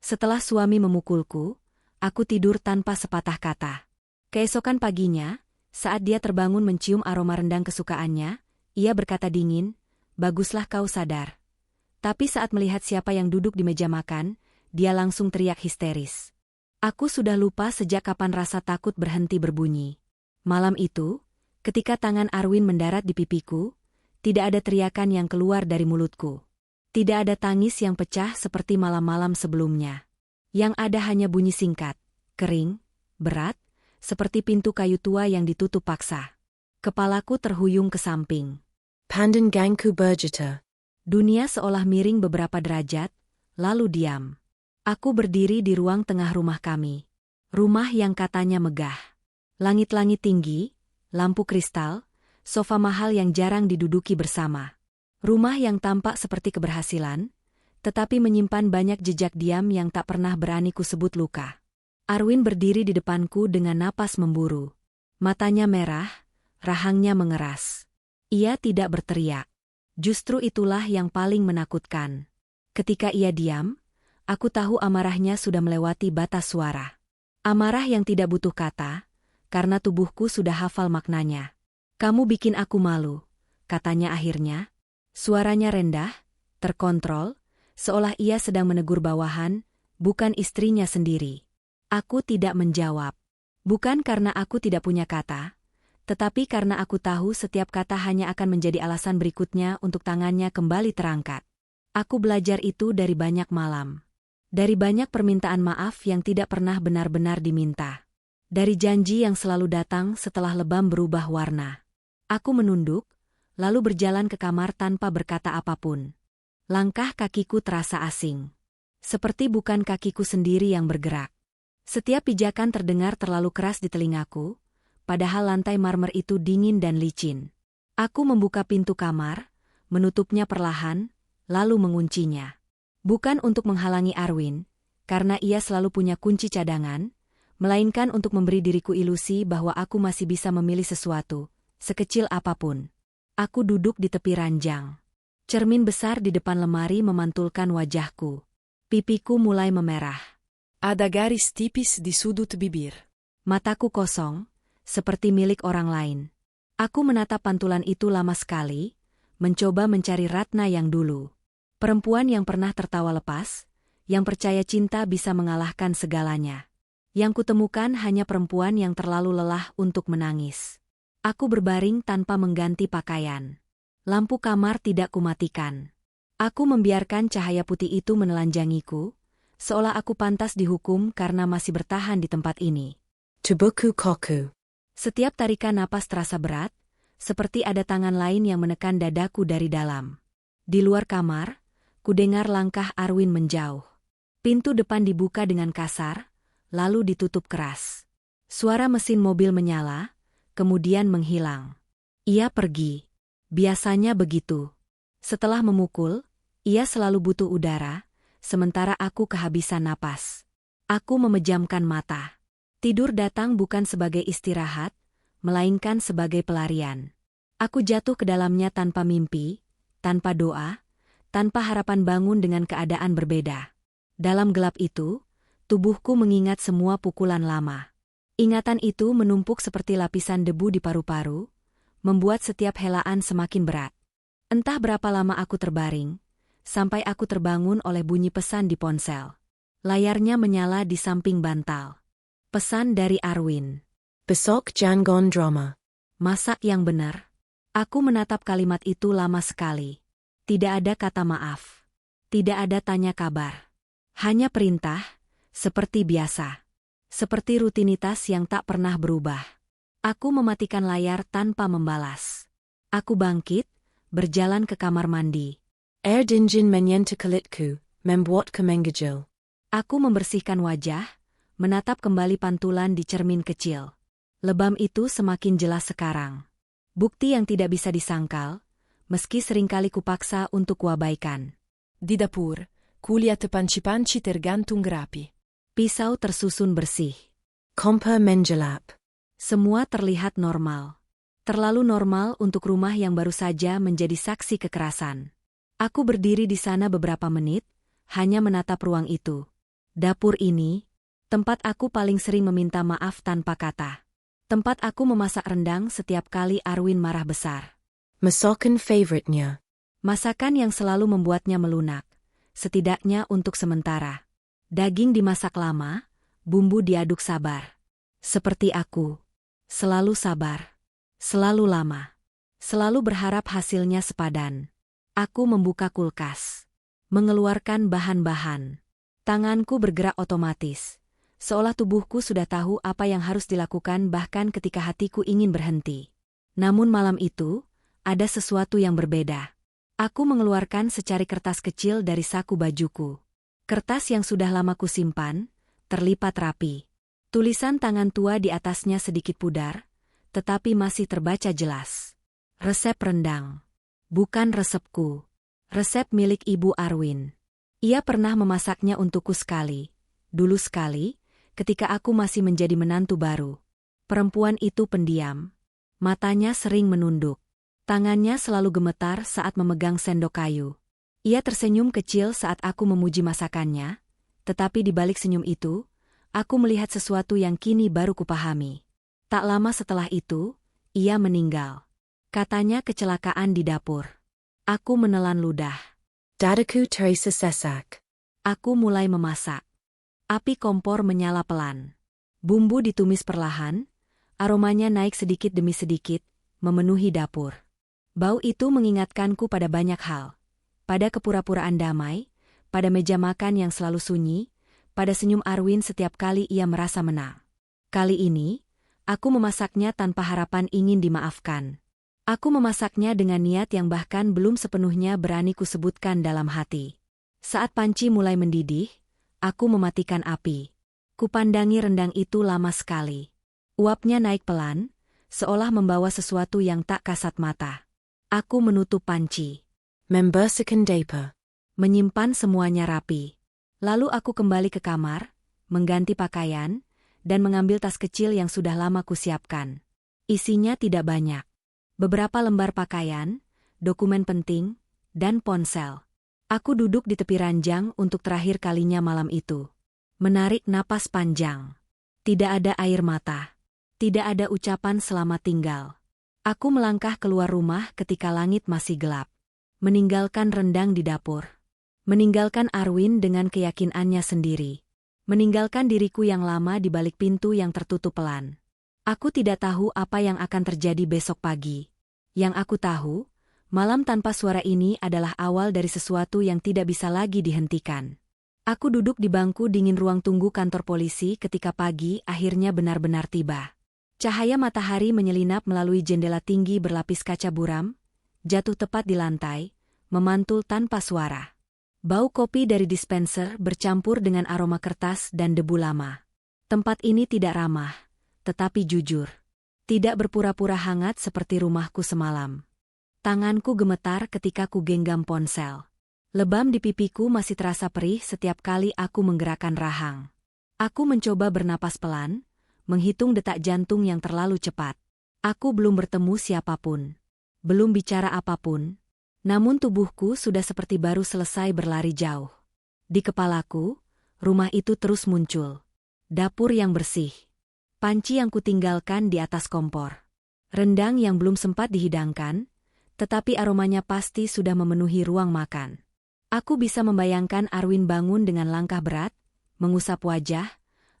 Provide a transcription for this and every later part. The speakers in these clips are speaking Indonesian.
Setelah suami memukulku, aku tidur tanpa sepatah kata. Keesokan paginya, saat dia terbangun mencium aroma rendang kesukaannya, ia berkata dingin, "Baguslah kau sadar." Tapi saat melihat siapa yang duduk di meja makan, dia langsung teriak histeris. Aku sudah lupa sejak kapan rasa takut berhenti berbunyi. Malam itu, ketika tangan Arwin mendarat di pipiku, tidak ada teriakan yang keluar dari mulutku. Tidak ada tangis yang pecah seperti malam-malam sebelumnya. Yang ada hanya bunyi singkat, kering, berat, seperti pintu kayu tua yang ditutup paksa. Kepalaku terhuyung ke samping. Pandanganku bergetar. Dunia seolah miring beberapa derajat, lalu diam. Aku berdiri di ruang tengah rumah kami. Rumah yang katanya megah. Langit-langit tinggi, lampu kristal, sofa mahal yang jarang diduduki bersama. Rumah yang tampak seperti keberhasilan, tetapi menyimpan banyak jejak diam yang tak pernah berani kusebut luka. Arwin berdiri di depanku dengan napas memburu. Matanya merah, rahangnya mengeras. Ia tidak berteriak. Justru itulah yang paling menakutkan. Ketika ia diam, aku tahu amarahnya sudah melewati batas suara. Amarah yang tidak butuh kata, karena tubuhku sudah hafal maknanya. "Kamu bikin aku malu," katanya akhirnya. Suaranya rendah, terkontrol, seolah ia sedang menegur bawahan, bukan istrinya sendiri. Aku tidak menjawab. Bukan karena aku tidak punya kata, tetapi karena aku tahu setiap kata hanya akan menjadi alasan berikutnya untuk tangannya kembali terangkat. Aku belajar itu dari banyak malam. Dari banyak permintaan maaf yang tidak pernah benar-benar diminta. Dari janji yang selalu datang setelah lebam berubah warna. Aku menunduk, lalu berjalan ke kamar tanpa berkata apapun. Langkah kakiku terasa asing. Seperti bukan kakiku sendiri yang bergerak. Setiap pijakan terdengar terlalu keras di telingaku, padahal lantai marmer itu dingin dan licin. Aku membuka pintu kamar, menutupnya perlahan, lalu menguncinya. Bukan untuk menghalangi Arwin, karena ia selalu punya kunci cadangan, melainkan untuk memberi diriku ilusi bahwa aku masih bisa memilih sesuatu, sekecil apapun. Aku duduk di tepi ranjang. Cermin besar di depan lemari memantulkan wajahku. Pipiku mulai memerah. Ada garis tipis di sudut bibir. Mataku kosong, seperti milik orang lain. Aku menatap pantulan itu lama sekali, mencoba mencari Ratna yang dulu. Perempuan yang pernah tertawa lepas, yang percaya cinta bisa mengalahkan segalanya. Yang kutemukan hanya perempuan yang terlalu lelah untuk menangis. Aku berbaring tanpa mengganti pakaian. Lampu kamar tidak kumatikan. Aku membiarkan cahaya putih itu menelanjangiku, seolah aku pantas dihukum karena masih bertahan di tempat ini. Tubuhku kaku. Setiap tarikan napas terasa berat, seperti ada tangan lain yang menekan dadaku dari dalam. Di luar kamar, kudengar langkah Arwin menjauh. Pintu depan dibuka dengan kasar, lalu ditutup keras. Suara mesin mobil menyala, kemudian menghilang. Ia pergi. Biasanya begitu. Setelah memukul, ia selalu butuh udara, sementara aku kehabisan napas. Aku memejamkan mata. Tidur datang bukan sebagai istirahat, melainkan sebagai pelarian. Aku jatuh ke dalamnya tanpa mimpi, tanpa doa, tanpa harapan bangun dengan keadaan berbeda. Dalam gelap itu, tubuhku mengingat semua pukulan lama. Ingatan itu menumpuk seperti lapisan debu di paru-paru, membuat setiap helaan semakin berat. Entah berapa lama aku terbaring, sampai aku terbangun oleh bunyi pesan di ponsel. Layarnya menyala di samping bantal. Pesan dari Arwin. Besok jangan drama. Masak yang benar. Aku menatap kalimat itu lama sekali. Tidak ada kata maaf. Tidak ada tanya kabar. Hanya perintah, seperti biasa. Seperti rutinitas yang tak pernah berubah. Aku mematikan layar tanpa membalas. Aku bangkit, berjalan ke kamar mandi. Air dingin menyentuh kulitku, membuatku menggigil. Aku membersihkan wajah, menatap kembali pantulan di cermin kecil. Lebam itu semakin jelas sekarang. Bukti yang tidak bisa disangkal, meski seringkali kupaksa untuk kuabaikan. Di dapur, kulihat panci-panci tergantung rapi. Pisau tersusun bersih. Kompor menjelap. Semua terlihat normal. Terlalu normal untuk rumah yang baru saja menjadi saksi kekerasan. Aku berdiri di sana beberapa menit, hanya menatap ruang itu. Dapur ini, tempat aku paling sering meminta maaf tanpa kata. Tempat aku memasak rendang setiap kali Arwin marah besar. Masakan favorite-nya. Masakan yang selalu membuatnya melunak, setidaknya untuk sementara. Daging dimasak lama, bumbu diaduk sabar. Seperti aku. Selalu sabar. Selalu lama. Selalu berharap hasilnya sepadan. Aku membuka kulkas. Mengeluarkan bahan-bahan. Tanganku bergerak otomatis. Seolah tubuhku sudah tahu apa yang harus dilakukan bahkan ketika hatiku ingin berhenti. Namun malam itu, ada sesuatu yang berbeda. Aku mengeluarkan secari kertas kecil dari saku bajuku. Kertas yang sudah lama kusimpan, terlipat rapi. Tulisan tangan tua di atasnya sedikit pudar, tetapi masih terbaca jelas. Resep rendang. Bukan resepku. Resep milik Ibu Arwin. Ia pernah memasaknya untukku sekali. Dulu sekali, ketika aku masih menjadi menantu baru. Perempuan itu pendiam. Matanya sering menunduk. Tangannya selalu gemetar saat memegang sendok kayu. Ia tersenyum kecil saat aku memuji masakannya, tetapi di balik senyum itu, aku melihat sesuatu yang kini baru kupahami. Tak lama setelah itu, ia meninggal. Katanya kecelakaan di dapur. Aku menelan ludah. Dadaku terasa sesak. Aku mulai memasak. Api kompor menyala pelan. Bumbu ditumis perlahan, aromanya naik sedikit demi sedikit, memenuhi dapur. Bau itu mengingatkanku pada banyak hal. Pada kepura-puraan damai, pada meja makan yang selalu sunyi, pada senyum Arwin setiap kali ia merasa menang. Kali ini, aku memasaknya tanpa harapan ingin dimaafkan. Aku memasaknya dengan niat yang bahkan belum sepenuhnya berani kusebutkan dalam hati. Saat panci mulai mendidih, aku mematikan api. Kupandangi rendang itu lama sekali. Uapnya naik pelan, seolah membawa sesuatu yang tak kasat mata. Aku menutup panci. Membersihkan dapur. Menyimpan semuanya rapi. Lalu aku kembali ke kamar, mengganti pakaian, dan mengambil tas kecil yang sudah lama kusiapkan. Isinya tidak banyak. Beberapa lembar pakaian, dokumen penting, dan ponsel. Aku duduk di tepi ranjang untuk terakhir kalinya malam itu. Menarik napas panjang. Tidak ada air mata. Tidak ada ucapan selamat tinggal. Aku melangkah keluar rumah ketika langit masih gelap. Meninggalkan rendang di dapur. Meninggalkan Arwin dengan keyakinannya sendiri. Meninggalkan diriku yang lama di balik pintu yang tertutup pelan. Aku tidak tahu apa yang akan terjadi besok pagi. Yang aku tahu, malam tanpa suara ini adalah awal dari sesuatu yang tidak bisa lagi dihentikan. Aku duduk di bangku dingin ruang tunggu kantor polisi ketika pagi akhirnya benar-benar tiba. Cahaya matahari menyelinap melalui jendela tinggi berlapis kaca buram, jatuh tepat di lantai, memantul tanpa suara. Bau kopi dari dispenser bercampur dengan aroma kertas dan debu lama. Tempat ini tidak ramah, tetapi jujur. Tidak berpura-pura hangat seperti rumahku semalam. Tanganku gemetar ketika ku genggam ponsel. Lebam di pipiku masih terasa perih setiap kali aku menggerakkan rahang. Aku mencoba bernapas pelan, menghitung detak jantung yang terlalu cepat. Aku belum bertemu siapapun. Belum bicara apapun. Namun tubuhku sudah seperti baru selesai berlari jauh. Di kepalaku, rumah itu terus muncul. Dapur yang bersih. Panci yang kutinggalkan di atas kompor. Rendang yang belum sempat dihidangkan, tetapi aromanya pasti sudah memenuhi ruang makan. Aku bisa membayangkan Arwin bangun dengan langkah berat, mengusap wajah,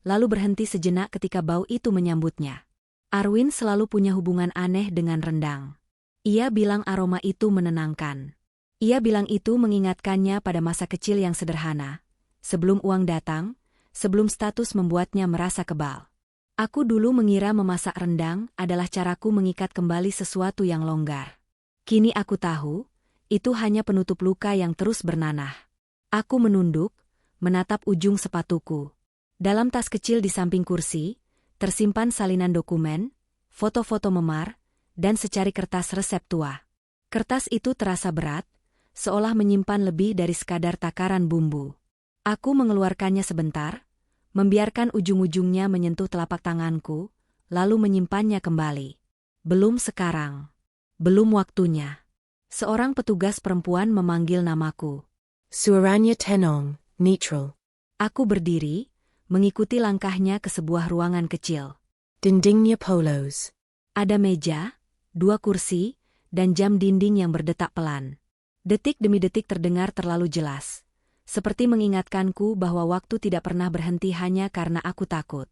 lalu berhenti sejenak ketika bau itu menyambutnya. Arwin selalu punya hubungan aneh dengan rendang. Ia bilang aroma itu menenangkan. Ia bilang itu mengingatkannya pada masa kecil yang sederhana. Sebelum uang datang, sebelum status membuatnya merasa kebal. Aku dulu mengira memasak rendang adalah caraku mengikat kembali sesuatu yang longgar. Kini aku tahu, itu hanya penutup luka yang terus bernanah. Aku menunduk, menatap ujung sepatuku. Dalam tas kecil di samping kursi, tersimpan salinan dokumen, foto-foto memar, dan secari kertas resep tua. Kertas itu terasa berat, seolah menyimpan lebih dari sekadar takaran bumbu. Aku mengeluarkannya sebentar, membiarkan ujung-ujungnya menyentuh telapak tanganku, lalu menyimpannya kembali. Belum sekarang. Belum waktunya. Seorang petugas perempuan memanggil namaku. Suaranya tenang, neutral. Aku berdiri, mengikuti langkahnya ke sebuah ruangan kecil. Dindingnya polos. Ada meja, 2 kursi, dan jam dinding yang berdetak pelan. Detik demi detik terdengar terlalu jelas. Seperti mengingatkanku bahwa waktu tidak pernah berhenti hanya karena aku takut.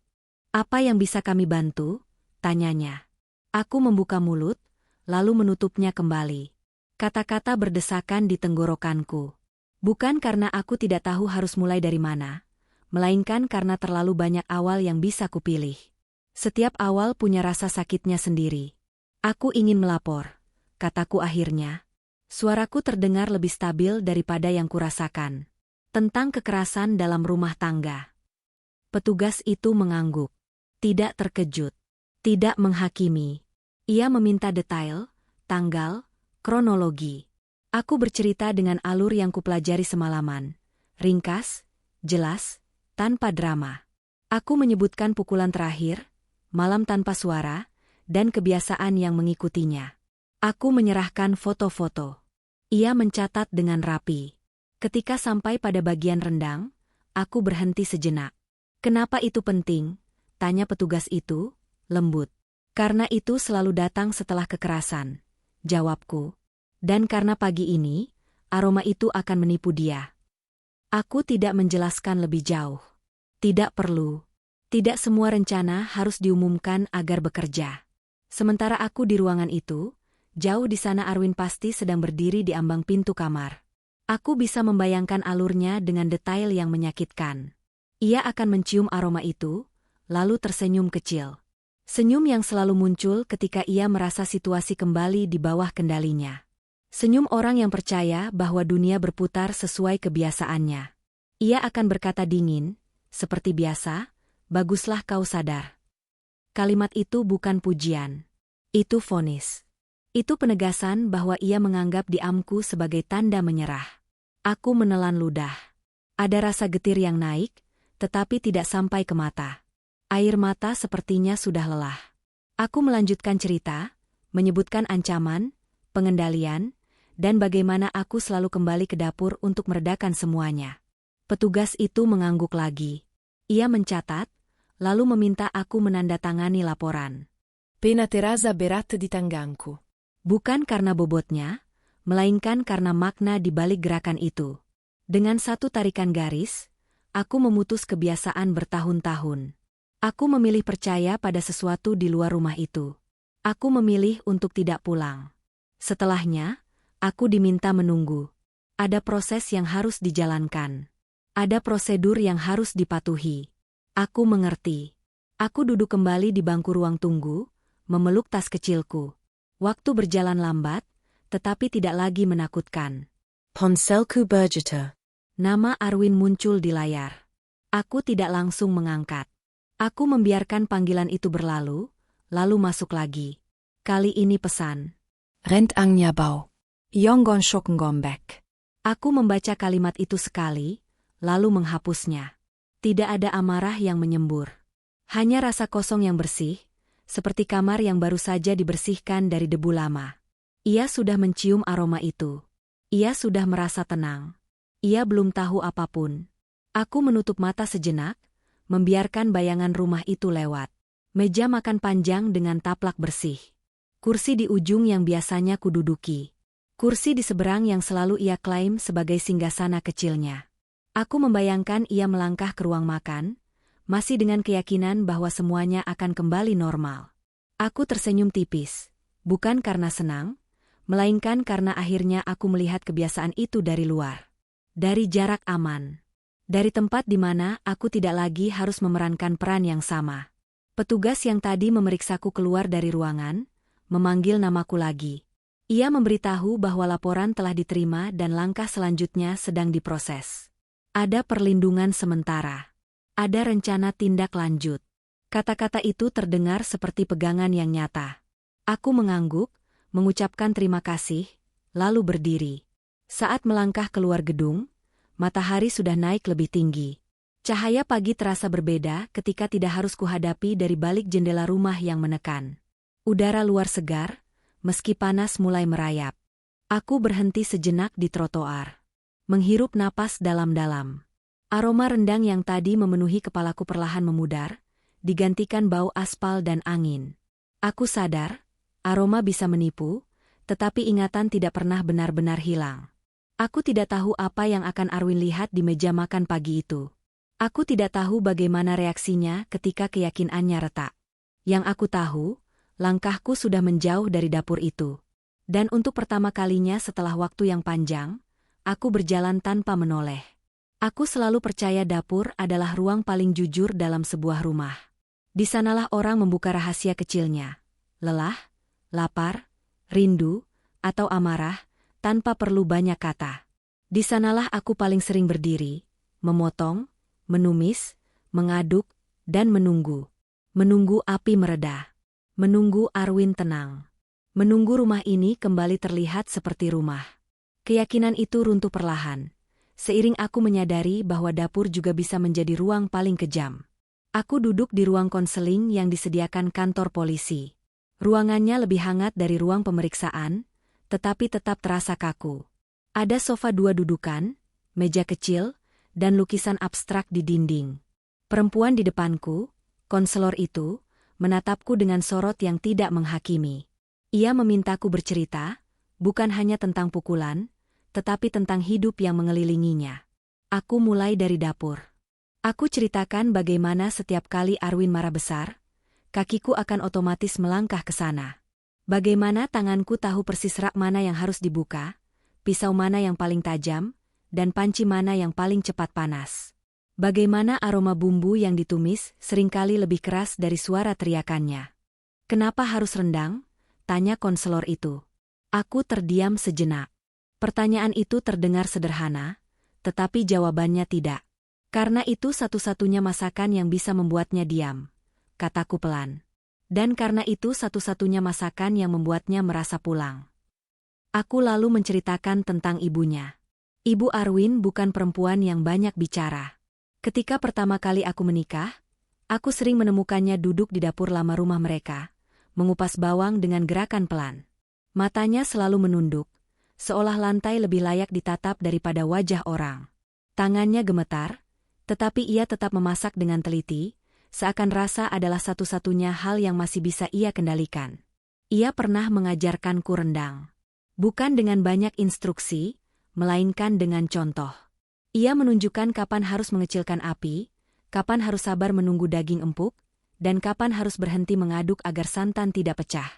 "Apa yang bisa kami bantu?" tanyanya. Aku membuka mulut, lalu menutupnya kembali. Kata-kata berdesakan di tenggorokanku. Bukan karena aku tidak tahu harus mulai dari mana, melainkan karena terlalu banyak awal yang bisa kupilih. Setiap awal punya rasa sakitnya sendiri. "Aku ingin melapor," kataku akhirnya. Suaraku terdengar lebih stabil daripada yang kurasakan. Tentang kekerasan dalam rumah tangga. Petugas itu mengangguk. Tidak terkejut. Tidak menghakimi. Ia meminta detail, tanggal, kronologi. Aku bercerita dengan alur yang kupelajari semalaman. Ringkas, jelas, tanpa drama. Aku menyebutkan pukulan terakhir, malam tanpa suara, dan kebiasaan yang mengikutinya. Aku menyerahkan foto-foto. Ia mencatat dengan rapi. Ketika sampai pada bagian rendang, aku berhenti sejenak. "Kenapa itu penting?" tanya petugas itu, lembut. "Karena itu selalu datang setelah kekerasan," jawabku. "Dan karena pagi ini, aroma itu akan menipu dia." Aku tidak menjelaskan lebih jauh. Tidak perlu. Tidak semua rencana harus diumumkan agar bekerja. Sementara aku di ruangan itu, jauh di sana Arwin pasti sedang berdiri di ambang pintu kamar. Aku bisa membayangkan alurnya dengan detail yang menyakitkan. Ia akan mencium aroma itu, lalu tersenyum kecil. Senyum yang selalu muncul ketika ia merasa situasi kembali di bawah kendalinya. Senyum orang yang percaya bahwa dunia berputar sesuai kebiasaannya. Ia akan berkata dingin, seperti biasa, "Baguslah kau sadar." Kalimat itu bukan pujian. Itu vonis. Itu penegasan bahwa ia menganggap diamku sebagai tanda menyerah. Aku menelan ludah. Ada rasa getir yang naik, tetapi tidak sampai ke mata. Air mata sepertinya sudah lelah. Aku melanjutkan cerita, menyebutkan ancaman, pengendalian, dan bagaimana aku selalu kembali ke dapur untuk meredakan semuanya. Petugas itu mengangguk lagi. Ia mencatat, lalu meminta aku menandatangani laporan. Pena terasa berat di tanganku. Bukan karena bobotnya, melainkan karena makna di balik gerakan itu. Dengan satu tarikan garis, aku memutus kebiasaan bertahun-tahun. Aku memilih percaya pada sesuatu di luar rumah itu. Aku memilih untuk tidak pulang. Setelahnya, aku diminta menunggu. Ada proses yang harus dijalankan. Ada prosedur yang harus dipatuhi. Aku mengerti. Aku duduk kembali di bangku ruang tunggu, memeluk tas kecilku. Waktu berjalan lambat, tetapi tidak lagi menakutkan. Ponselku bergetar. Nama Arwin muncul di layar. Aku tidak langsung mengangkat. Aku membiarkan panggilan itu berlalu, lalu masuk lagi. Kali ini pesan. Rent angnya bau. Yonggon Shokengombek. Aku membaca kalimat itu sekali, lalu menghapusnya. Tidak ada amarah yang menyembur. Hanya rasa kosong yang bersih, seperti kamar yang baru saja dibersihkan dari debu lama. Ia sudah mencium aroma itu. Ia sudah merasa tenang. Ia belum tahu apapun. Aku menutup mata sejenak, membiarkan bayangan rumah itu lewat. Meja makan panjang dengan taplak bersih. Kursi di ujung yang biasanya kududuki. Kursi di seberang yang selalu ia klaim sebagai singgasana kecilnya. Aku membayangkan ia melangkah ke ruang makan, masih dengan keyakinan bahwa semuanya akan kembali normal. Aku tersenyum tipis, bukan karena senang, melainkan karena akhirnya aku melihat kebiasaan itu dari luar. Dari jarak aman. Dari tempat di mana aku tidak lagi harus memerankan peran yang sama. Petugas yang tadi memeriksaku keluar dari ruangan, memanggil namaku lagi. Ia memberitahu bahwa laporan telah diterima dan langkah selanjutnya sedang diproses. Ada perlindungan sementara. Ada rencana tindak lanjut. Kata-kata itu terdengar seperti pegangan yang nyata. Aku mengangguk, mengucapkan terima kasih, lalu berdiri. Saat melangkah keluar gedung, matahari sudah naik lebih tinggi. Cahaya pagi terasa berbeda ketika tidak harus kuhadapi dari balik jendela rumah yang menekan. Udara luar segar, meski panas mulai merayap. Aku berhenti sejenak di trotoar. Menghirup napas dalam-dalam. Aroma rendang yang tadi memenuhi kepalaku perlahan memudar, digantikan bau aspal dan angin. Aku sadar, aroma bisa menipu, tetapi ingatan tidak pernah benar-benar hilang. Aku tidak tahu apa yang akan Arwin lihat di meja makan pagi itu. Aku tidak tahu bagaimana reaksinya ketika keyakinannya retak. Yang aku tahu, langkahku sudah menjauh dari dapur itu. Dan untuk pertama kalinya setelah waktu yang panjang, aku berjalan tanpa menoleh. Aku selalu percaya dapur adalah ruang paling jujur dalam sebuah rumah. Di sanalah orang membuka rahasia kecilnya. Lelah, lapar, rindu, atau amarah, tanpa perlu banyak kata. Di sanalah aku paling sering berdiri, memotong, menumis, mengaduk, dan menunggu. Menunggu api mereda. Menunggu Arwin tenang. Menunggu rumah ini kembali terlihat seperti rumah. Keyakinan itu runtuh perlahan. Seiring aku menyadari bahwa dapur juga bisa menjadi ruang paling kejam. Aku duduk di ruang konseling yang disediakan kantor polisi. Ruangannya lebih hangat dari ruang pemeriksaan, tetapi tetap terasa kaku. Ada sofa 2 dudukan, meja kecil, dan lukisan abstrak di dinding. Perempuan di depanku, konselor itu, menatapku dengan sorot yang tidak menghakimi. Ia memintaku bercerita, bukan hanya tentang pukulan, tetapi tentang hidup yang mengelilinginya. Aku mulai dari dapur. Aku ceritakan bagaimana setiap kali Arwin marah besar, kakiku akan otomatis melangkah ke sana. Bagaimana tanganku tahu persis rak mana yang harus dibuka, pisau mana yang paling tajam, dan panci mana yang paling cepat panas. Bagaimana aroma bumbu yang ditumis seringkali lebih keras dari suara teriakannya. "Kenapa harus rendang?" tanya konselor itu. Aku terdiam sejenak. Pertanyaan itu terdengar sederhana, tetapi jawabannya tidak. Karena itu satu-satunya masakan yang bisa membuatnya diam, kataku pelan. Dan karena itu satu-satunya masakan yang membuatnya merasa pulang. Aku lalu menceritakan tentang ibunya. Ibu Arwin bukan perempuan yang banyak bicara. Ketika pertama kali aku menikah, aku sering menemukannya duduk di dapur lama rumah mereka, mengupas bawang dengan gerakan pelan. Matanya selalu menunduk, seolah lantai lebih layak ditatap daripada wajah orang. Tangannya gemetar, tetapi ia tetap memasak dengan teliti, seakan rasa adalah satu-satunya hal yang masih bisa ia kendalikan. Ia pernah mengajarkanku rendang. Bukan dengan banyak instruksi, melainkan dengan contoh. Ia menunjukkan kapan harus mengecilkan api, kapan harus sabar menunggu daging empuk, dan kapan harus berhenti mengaduk agar santan tidak pecah.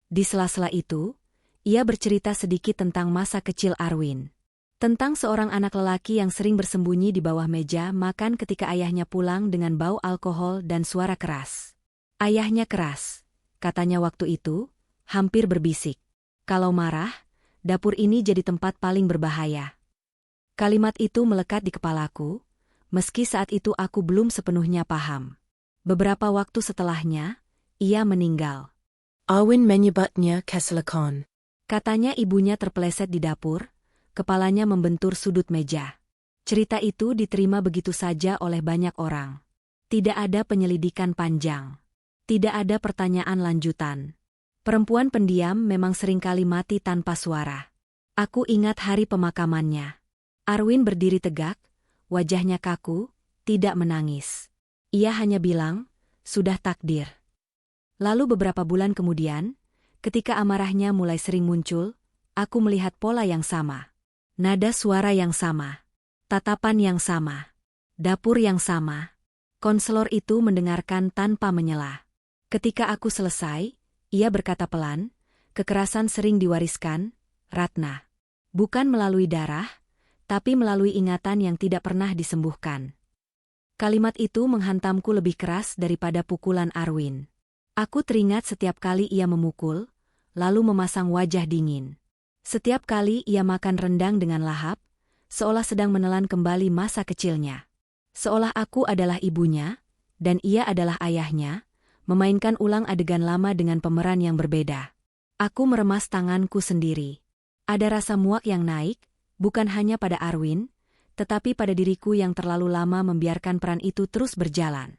Di sela-sela itu, ia bercerita sedikit tentang masa kecil Arwin. Tentang seorang anak lelaki yang sering bersembunyi di bawah meja makan ketika ayahnya pulang dengan bau alkohol dan suara keras. Ayahnya keras, katanya waktu itu, hampir berbisik. Kalau marah, dapur ini jadi tempat paling berbahaya. Kalimat itu melekat di kepalaku, meski saat itu aku belum sepenuhnya paham. Beberapa waktu setelahnya, ia meninggal. Arwin menyebutnya kecelakaan. Katanya ibunya terpeleset di dapur, kepalanya membentur sudut meja. Cerita itu diterima begitu saja oleh banyak orang. Tidak ada penyelidikan panjang. Tidak ada pertanyaan lanjutan. Perempuan pendiam memang seringkali mati tanpa suara. Aku ingat hari pemakamannya. Arwin berdiri tegak, wajahnya kaku, tidak menangis. Ia hanya bilang, "Sudah takdir." Lalu beberapa bulan kemudian, ketika amarahnya mulai sering muncul, aku melihat pola yang sama. Nada suara yang sama. Tatapan yang sama. Dapur yang sama. Konselor itu mendengarkan tanpa menyela. Ketika aku selesai, ia berkata pelan, "Kekerasan sering diwariskan, Ratna. Bukan melalui darah, tapi melalui ingatan yang tidak pernah disembuhkan." Kalimat itu menghantamku lebih keras daripada pukulan Arwin. Aku teringat setiap kali ia memukul, lalu memasang wajah dingin. Setiap kali ia makan rendang dengan lahap, seolah sedang menelan kembali masa kecilnya. Seolah aku adalah ibunya, dan ia adalah ayahnya, memainkan ulang adegan lama dengan pemeran yang berbeda. Aku meremas tanganku sendiri. Ada rasa muak yang naik, bukan hanya pada Arwin, tetapi pada diriku yang terlalu lama membiarkan peran itu terus berjalan.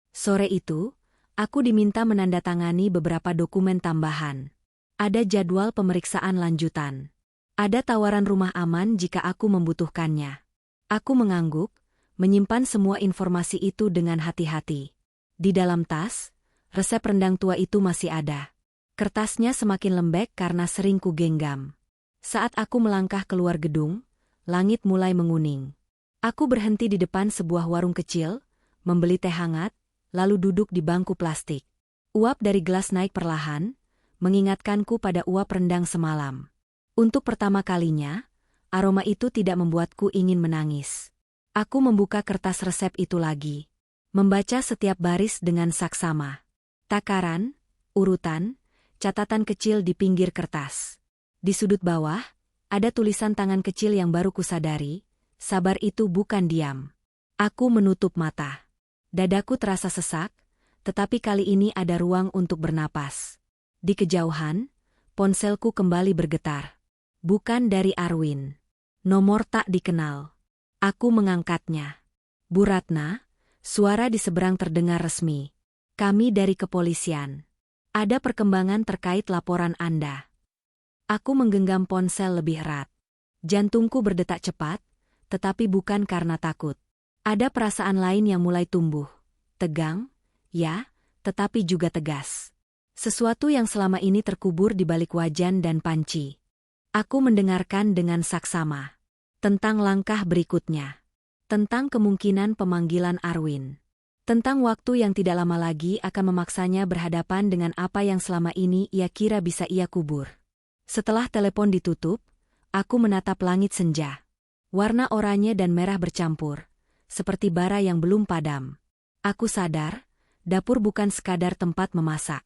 Sore itu, aku diminta menandatangani beberapa dokumen tambahan. Ada jadwal pemeriksaan lanjutan. Ada tawaran rumah aman jika aku membutuhkannya. Aku mengangguk, menyimpan semua informasi itu dengan hati-hati. Di dalam tas, resep rendang tua itu masih ada. Kertasnya semakin lembek karena sering kugenggam. Saat aku melangkah keluar gedung, langit mulai menguning. Aku berhenti di depan sebuah warung kecil, membeli teh hangat, lalu duduk di bangku plastik. Uap dari gelas naik perlahan, mengingatkanku pada uap rendang semalam. Untuk pertama kalinya, aroma itu tidak membuatku ingin menangis. Aku membuka kertas resep itu lagi. Membaca setiap baris dengan saksama. Takaran, urutan, catatan kecil di pinggir kertas. Di sudut bawah, ada tulisan tangan kecil yang baru kusadari, sabar itu bukan diam. Aku menutup mata. Dadaku terasa sesak, tetapi kali ini ada ruang untuk bernapas. Di kejauhan, ponselku kembali bergetar. Bukan dari Arwin. Nomor tak dikenal. Aku mengangkatnya. Bu Ratna, suara di seberang terdengar resmi. Kami dari kepolisian. Ada perkembangan terkait laporan Anda. Aku menggenggam ponsel lebih erat. Jantungku berdetak cepat, tetapi bukan karena takut. Ada perasaan lain yang mulai tumbuh. Tegang, ya, tetapi juga tegas. Sesuatu yang selama ini terkubur di balik wajan dan panci. Aku mendengarkan dengan saksama. Tentang langkah berikutnya. Tentang kemungkinan pemanggilan Arwin. Tentang waktu yang tidak lama lagi akan memaksanya berhadapan dengan apa yang selama ini ia kira bisa ia kubur. Setelah telepon ditutup, aku menatap langit senja. Warna oranye dan merah bercampur, seperti bara yang belum padam. Aku sadar, dapur bukan sekadar tempat memasak.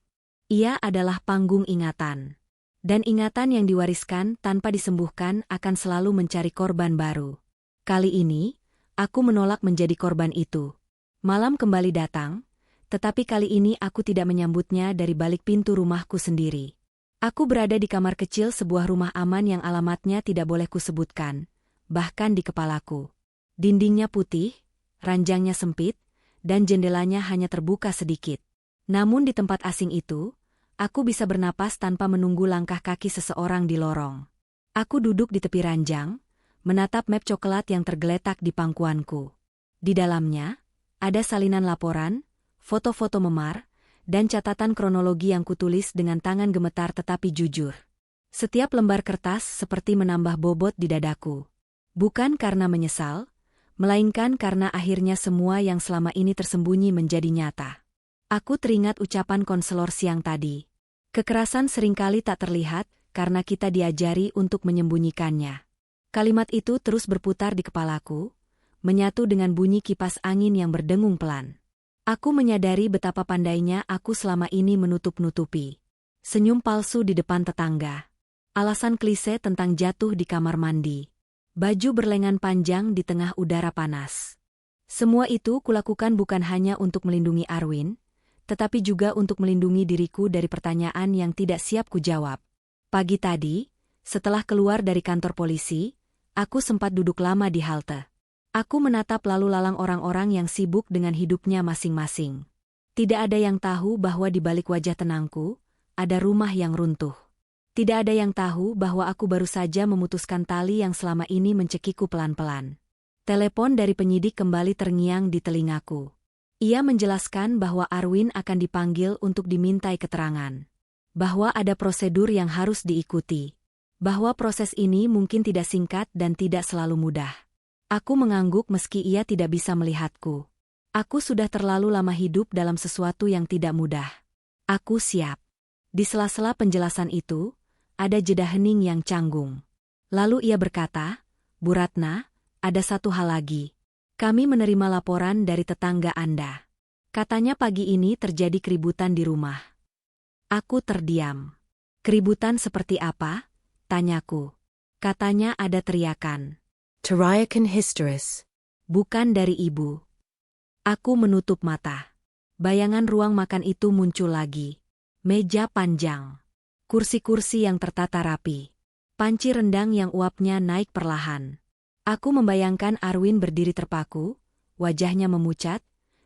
Ia adalah panggung ingatan. Dan ingatan yang diwariskan tanpa disembuhkan akan selalu mencari korban baru. Kali ini, aku menolak menjadi korban itu. Malam kembali datang, tetapi kali ini aku tidak menyambutnya dari balik pintu rumahku sendiri. Aku berada di kamar kecil sebuah rumah aman yang alamatnya tidak boleh kusebutkan, bahkan di kepalaku. Dindingnya putih, ranjangnya sempit, dan jendelanya hanya terbuka sedikit. Namun di tempat asing itu, aku bisa bernapas tanpa menunggu langkah kaki seseorang di lorong. Aku duduk di tepi ranjang, menatap map coklat yang tergeletak di pangkuanku. Di dalamnya, ada salinan laporan, foto-foto memar, dan catatan kronologi yang kutulis dengan tangan gemetar tetapi jujur. Setiap lembar kertas seperti menambah bobot di dadaku. Bukan karena menyesal, melainkan karena akhirnya semua yang selama ini tersembunyi menjadi nyata. Aku teringat ucapan konselor siang tadi. Kekerasan seringkali tak terlihat karena kita diajari untuk menyembunyikannya. Kalimat itu terus berputar di kepalaku, menyatu dengan bunyi kipas angin yang berdengung pelan. Aku menyadari betapa pandainya aku selama ini menutup-nutupi. Senyum palsu di depan tetangga. Alasan klise tentang jatuh di kamar mandi. Baju berlengan panjang di tengah udara panas. Semua itu kulakukan bukan hanya untuk melindungi Arwin, tetapi juga untuk melindungi diriku dari pertanyaan yang tidak siap kujawab. Pagi tadi, setelah keluar dari kantor polisi, aku sempat duduk lama di halte. Aku menatap lalu lalang orang-orang yang sibuk dengan hidupnya masing-masing. Tidak ada yang tahu bahwa di balik wajah tenangku, ada rumah yang runtuh. Tidak ada yang tahu bahwa aku baru saja memutuskan tali yang selama ini mencekiku pelan-pelan. Telepon dari penyidik kembali terngiang di telingaku. Ia menjelaskan bahwa Arwin akan dipanggil untuk dimintai keterangan. Bahwa ada prosedur yang harus diikuti. Bahwa proses ini mungkin tidak singkat dan tidak selalu mudah. Aku mengangguk meski ia tidak bisa melihatku. Aku sudah terlalu lama hidup dalam sesuatu yang tidak mudah. Aku siap. Di sela-sela penjelasan itu, ada jeda hening yang canggung. Lalu ia berkata, Bu Ratna, ada satu hal lagi. Kami menerima laporan dari tetangga Anda. Katanya pagi ini terjadi keributan di rumah. Aku terdiam. Keributan seperti apa? Tanyaku. Katanya ada teriakan. Teriakan histeris. Bukan dari ibu. Aku menutup mata. Bayangan ruang makan itu muncul lagi. Meja panjang. Kursi-kursi yang tertata rapi. Panci rendang yang uapnya naik perlahan. Aku membayangkan Arwin berdiri terpaku, wajahnya memucat,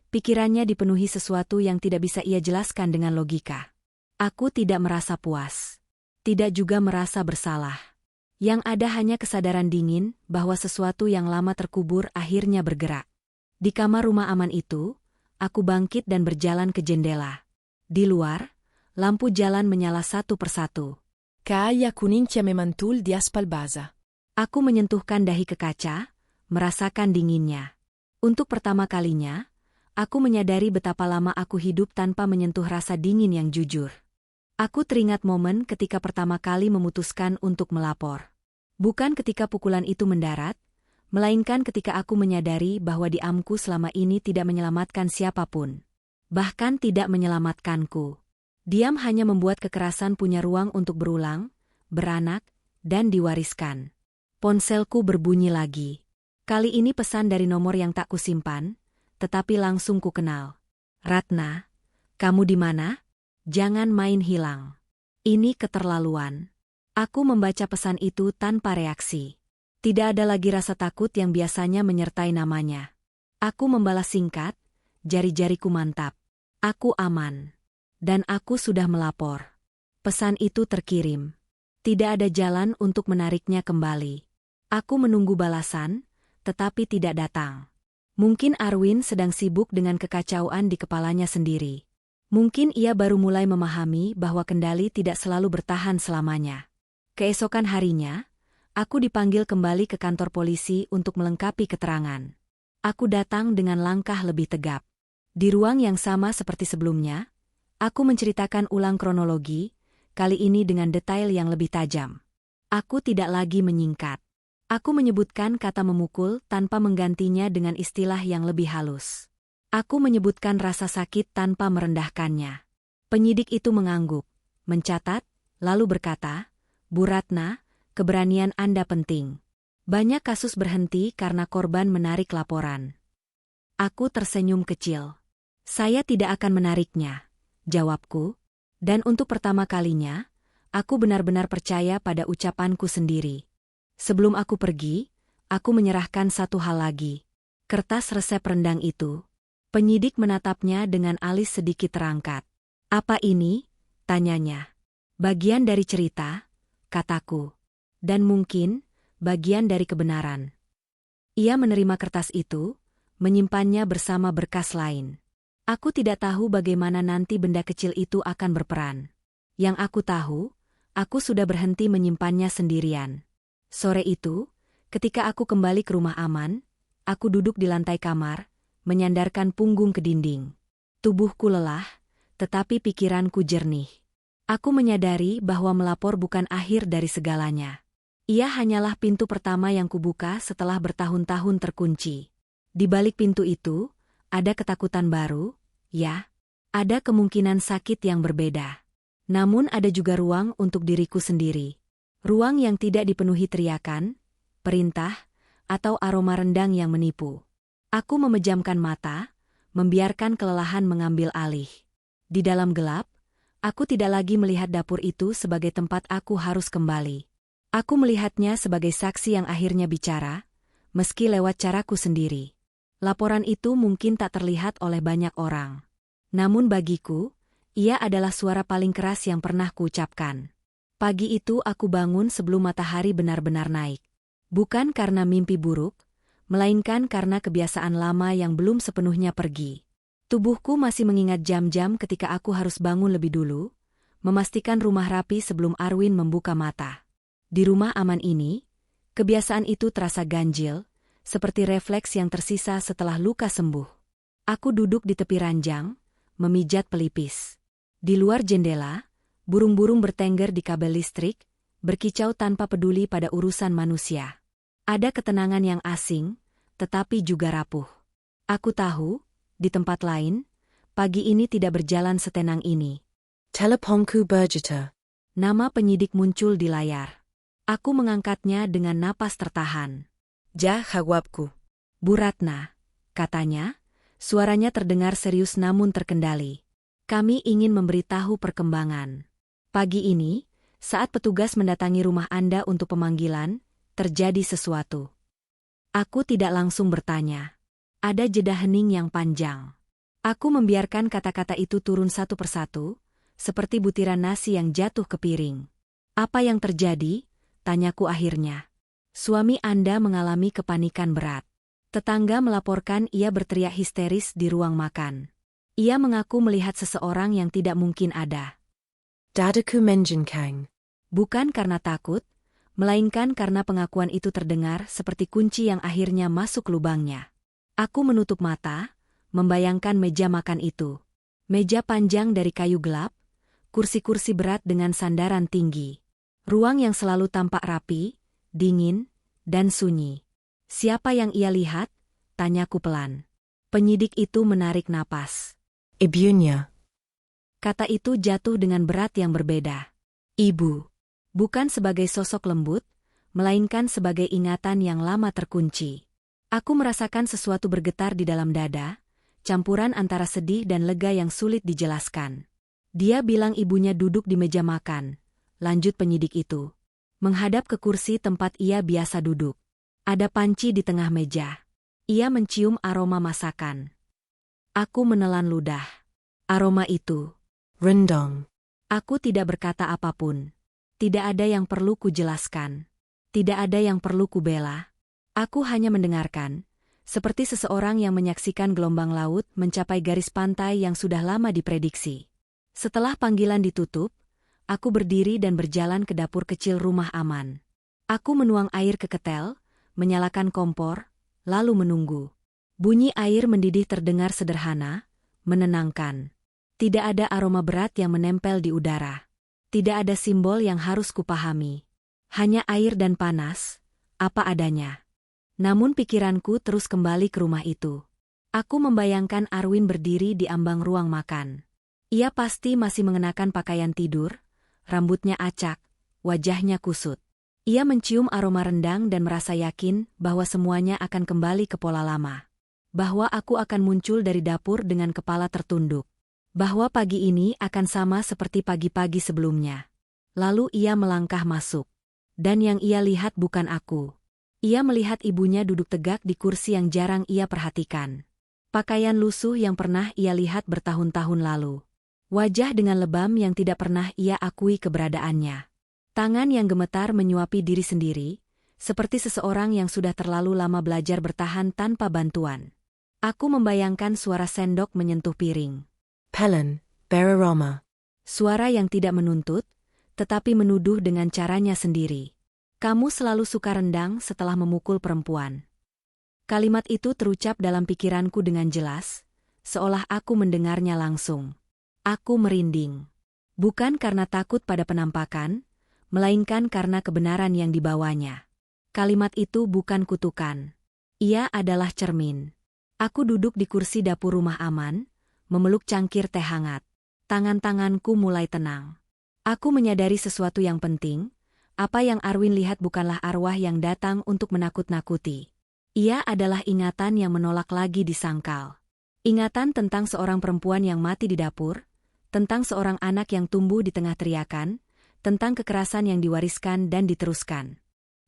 pikirannya dipenuhi sesuatu yang tidak bisa ia jelaskan dengan logika. Aku tidak merasa puas. Tidak juga merasa bersalah. Yang ada hanya kesadaran dingin bahwa sesuatu yang lama terkubur akhirnya bergerak. Di kamar rumah aman itu, aku bangkit dan berjalan ke jendela. Di luar, lampu jalan menyala satu persatu. Kaya kunintia memantul di aspal basa. Aku menyentuhkan dahi ke kaca, merasakan dinginnya. Untuk pertama kalinya, aku menyadari betapa lama aku hidup tanpa menyentuh rasa dingin yang jujur. Aku teringat momen ketika pertama kali memutuskan untuk melapor. Bukan ketika pukulan itu mendarat, melainkan ketika aku menyadari bahwa diamku selama ini tidak menyelamatkan siapapun. Bahkan tidak menyelamatkanku. Diam hanya membuat kekerasan punya ruang untuk berulang, beranak, dan diwariskan. Ponselku berbunyi lagi. Kali ini pesan dari nomor yang tak kusimpan, tetapi langsung kukenal. Ratna, kamu di mana? Jangan main hilang. Ini keterlaluan. Aku membaca pesan itu tanpa reaksi. Tidak ada lagi rasa takut yang biasanya menyertai namanya. Aku membalas singkat, jari-jariku mantap. Aku aman. Dan aku sudah melapor. Pesan itu terkirim. Tidak ada jalan untuk menariknya kembali. Aku menunggu balasan, tetapi tidak datang. Mungkin Arwin sedang sibuk dengan kekacauan di kepalanya sendiri. Mungkin ia baru mulai memahami bahwa kendali tidak selalu bertahan selamanya. Keesokan harinya, aku dipanggil kembali ke kantor polisi untuk melengkapi keterangan. Aku datang dengan langkah lebih tegap. Di ruang yang sama seperti sebelumnya, aku menceritakan ulang kronologi, kali ini dengan detail yang lebih tajam. Aku tidak lagi menyingkat. Aku menyebutkan kata memukul tanpa menggantinya dengan istilah yang lebih halus. Aku menyebutkan rasa sakit tanpa merendahkannya. Penyidik itu mengangguk, mencatat, lalu berkata, "Bu Ratna, keberanian Anda penting. Banyak kasus berhenti karena korban menarik laporan." Aku tersenyum kecil. "Saya tidak akan menariknya," jawabku, dan untuk pertama kalinya, aku benar-benar percaya pada ucapanku sendiri. Sebelum aku pergi, aku menyerahkan satu hal lagi. Kertas resep rendang itu. Penyidik menatapnya dengan alis sedikit terangkat. "Apa ini?" tanyanya. "Bagian dari cerita," kataku. "Dan mungkin, bagian dari kebenaran." Ia menerima kertas itu, menyimpannya bersama berkas lain. Aku tidak tahu bagaimana nanti benda kecil itu akan berperan. Yang aku tahu, aku sudah berhenti menyimpannya sendirian. Sore itu, ketika aku kembali ke rumah aman, aku duduk di lantai kamar, menyandarkan punggung ke dinding. Tubuhku lelah, tetapi pikiranku jernih. Aku menyadari bahwa melapor bukan akhir dari segalanya. Ia hanyalah pintu pertama yang kubuka setelah bertahun-tahun terkunci. Di balik pintu itu, ada ketakutan baru, ya. Ada kemungkinan sakit yang berbeda. Namun ada juga ruang untuk diriku sendiri. Ruang yang tidak dipenuhi teriakan, perintah, atau aroma rendang yang menipu. Aku memejamkan mata, membiarkan kelelahan mengambil alih. Di dalam gelap, aku tidak lagi melihat dapur itu sebagai tempat aku harus kembali. Aku melihatnya sebagai saksi yang akhirnya bicara, meski lewat caraku sendiri. Laporan itu mungkin tak terlihat oleh banyak orang. Namun bagiku, ia adalah suara paling keras yang pernah kuucapkan. Pagi itu aku bangun sebelum matahari benar-benar naik. Bukan karena mimpi buruk, melainkan karena kebiasaan lama yang belum sepenuhnya pergi. Tubuhku masih mengingat jam-jam ketika aku harus bangun lebih dulu, memastikan rumah rapi sebelum Arwin membuka mata. Di rumah aman ini, kebiasaan itu terasa ganjil, seperti refleks yang tersisa setelah luka sembuh. Aku duduk di tepi ranjang, memijat pelipis. Di luar jendela, burung-burung bertengger di kabel listrik, berkicau tanpa peduli pada urusan manusia. Ada ketenangan yang asing, tetapi juga rapuh. Aku tahu, di tempat lain, pagi ini tidak berjalan setenang ini. Teleponku berjuta. Nama penyidik muncul di layar. Aku mengangkatnya dengan napas tertahan. Ja, jawabku. "Bu Ratna," katanya, suaranya terdengar serius namun terkendali. "Kami ingin memberitahu perkembangan. Pagi ini, saat petugas mendatangi rumah Anda untuk pemanggilan, terjadi sesuatu." Aku tidak langsung bertanya. Ada jeda hening yang panjang. Aku membiarkan kata-kata itu turun satu persatu, seperti butiran nasi yang jatuh ke piring. "Apa yang terjadi?" tanyaku akhirnya. "Suami Anda mengalami kepanikan berat." Tetangga melaporkan ia berteriak histeris di ruang makan. Ia mengaku melihat seseorang yang tidak mungkin ada. Dadaku menjenkang. Bukan karena takut, melainkan karena pengakuan itu terdengar seperti kunci yang akhirnya masuk lubangnya. Aku menutup mata, membayangkan meja makan itu. Meja panjang dari kayu gelap, kursi-kursi berat dengan sandaran tinggi. Ruang yang selalu tampak rapi, dingin, dan sunyi. Siapa yang ia lihat? Tanyaku pelan. Penyidik itu menarik napas. Ibunya. Kata itu jatuh dengan berat yang berbeda. Ibu. Bukan sebagai sosok lembut, melainkan sebagai ingatan yang lama terkunci. Aku merasakan sesuatu bergetar di dalam dada, campuran antara sedih dan lega yang sulit dijelaskan. Dia bilang ibunya duduk di meja makan, lanjut penyidik itu. Menghadap ke kursi tempat ia biasa duduk. Ada panci di tengah meja. Ia mencium aroma masakan. Aku menelan ludah. Aroma itu. Rendang. Aku tidak berkata apapun. Tidak ada yang perlu kujelaskan. Tidak ada yang perlu kubela. Aku hanya mendengarkan, seperti seseorang yang menyaksikan gelombang laut mencapai garis pantai yang sudah lama diprediksi. Setelah panggilan ditutup, aku berdiri dan berjalan ke dapur kecil rumah aman. Aku menuang air ke ketel, menyalakan kompor, lalu menunggu. Bunyi air mendidih terdengar sederhana, menenangkan. Tidak ada aroma berat yang menempel di udara. Tidak ada simbol yang harus kupahami. Hanya air dan panas, apa adanya. Namun pikiranku terus kembali ke rumah itu. Aku membayangkan Arwin berdiri di ambang ruang makan. Ia pasti masih mengenakan pakaian tidur, rambutnya acak, wajahnya kusut. Ia mencium aroma rendang dan merasa yakin bahwa semuanya akan kembali ke pola lama. Bahwa aku akan muncul dari dapur dengan kepala tertunduk. Bahwa pagi ini akan sama seperti pagi-pagi sebelumnya. Lalu ia melangkah masuk. Dan yang ia lihat bukan aku. Ia melihat ibunya duduk tegak di kursi yang jarang ia perhatikan. Pakaian lusuh yang pernah ia lihat bertahun-tahun lalu. Wajah dengan lebam yang tidak pernah ia akui keberadaannya. Tangan yang gemetar menyuapi diri sendiri, seperti seseorang yang sudah terlalu lama belajar bertahan tanpa bantuan. Aku membayangkan suara sendok menyentuh piring. Pelen, beraroma. Suara yang tidak menuntut, tetapi menuduh dengan caranya sendiri. Kamu selalu suka rendang setelah memukul perempuan. Kalimat itu terucap dalam pikiranku dengan jelas, seolah aku mendengarnya langsung. Aku merinding. Bukan karena takut pada penampakan, melainkan karena kebenaran yang dibawanya. Kalimat itu bukan kutukan. Ia adalah cermin. Aku duduk di kursi dapur rumah aman, memeluk cangkir teh hangat. Tangan-tanganku mulai tenang. Aku menyadari sesuatu yang penting, apa yang Arwin lihat bukanlah arwah yang datang untuk menakut-nakuti. Ia adalah ingatan yang menolak lagi disangkal. Ingatan tentang seorang perempuan yang mati di dapur, tentang seorang anak yang tumbuh di tengah teriakan, tentang kekerasan yang diwariskan dan diteruskan.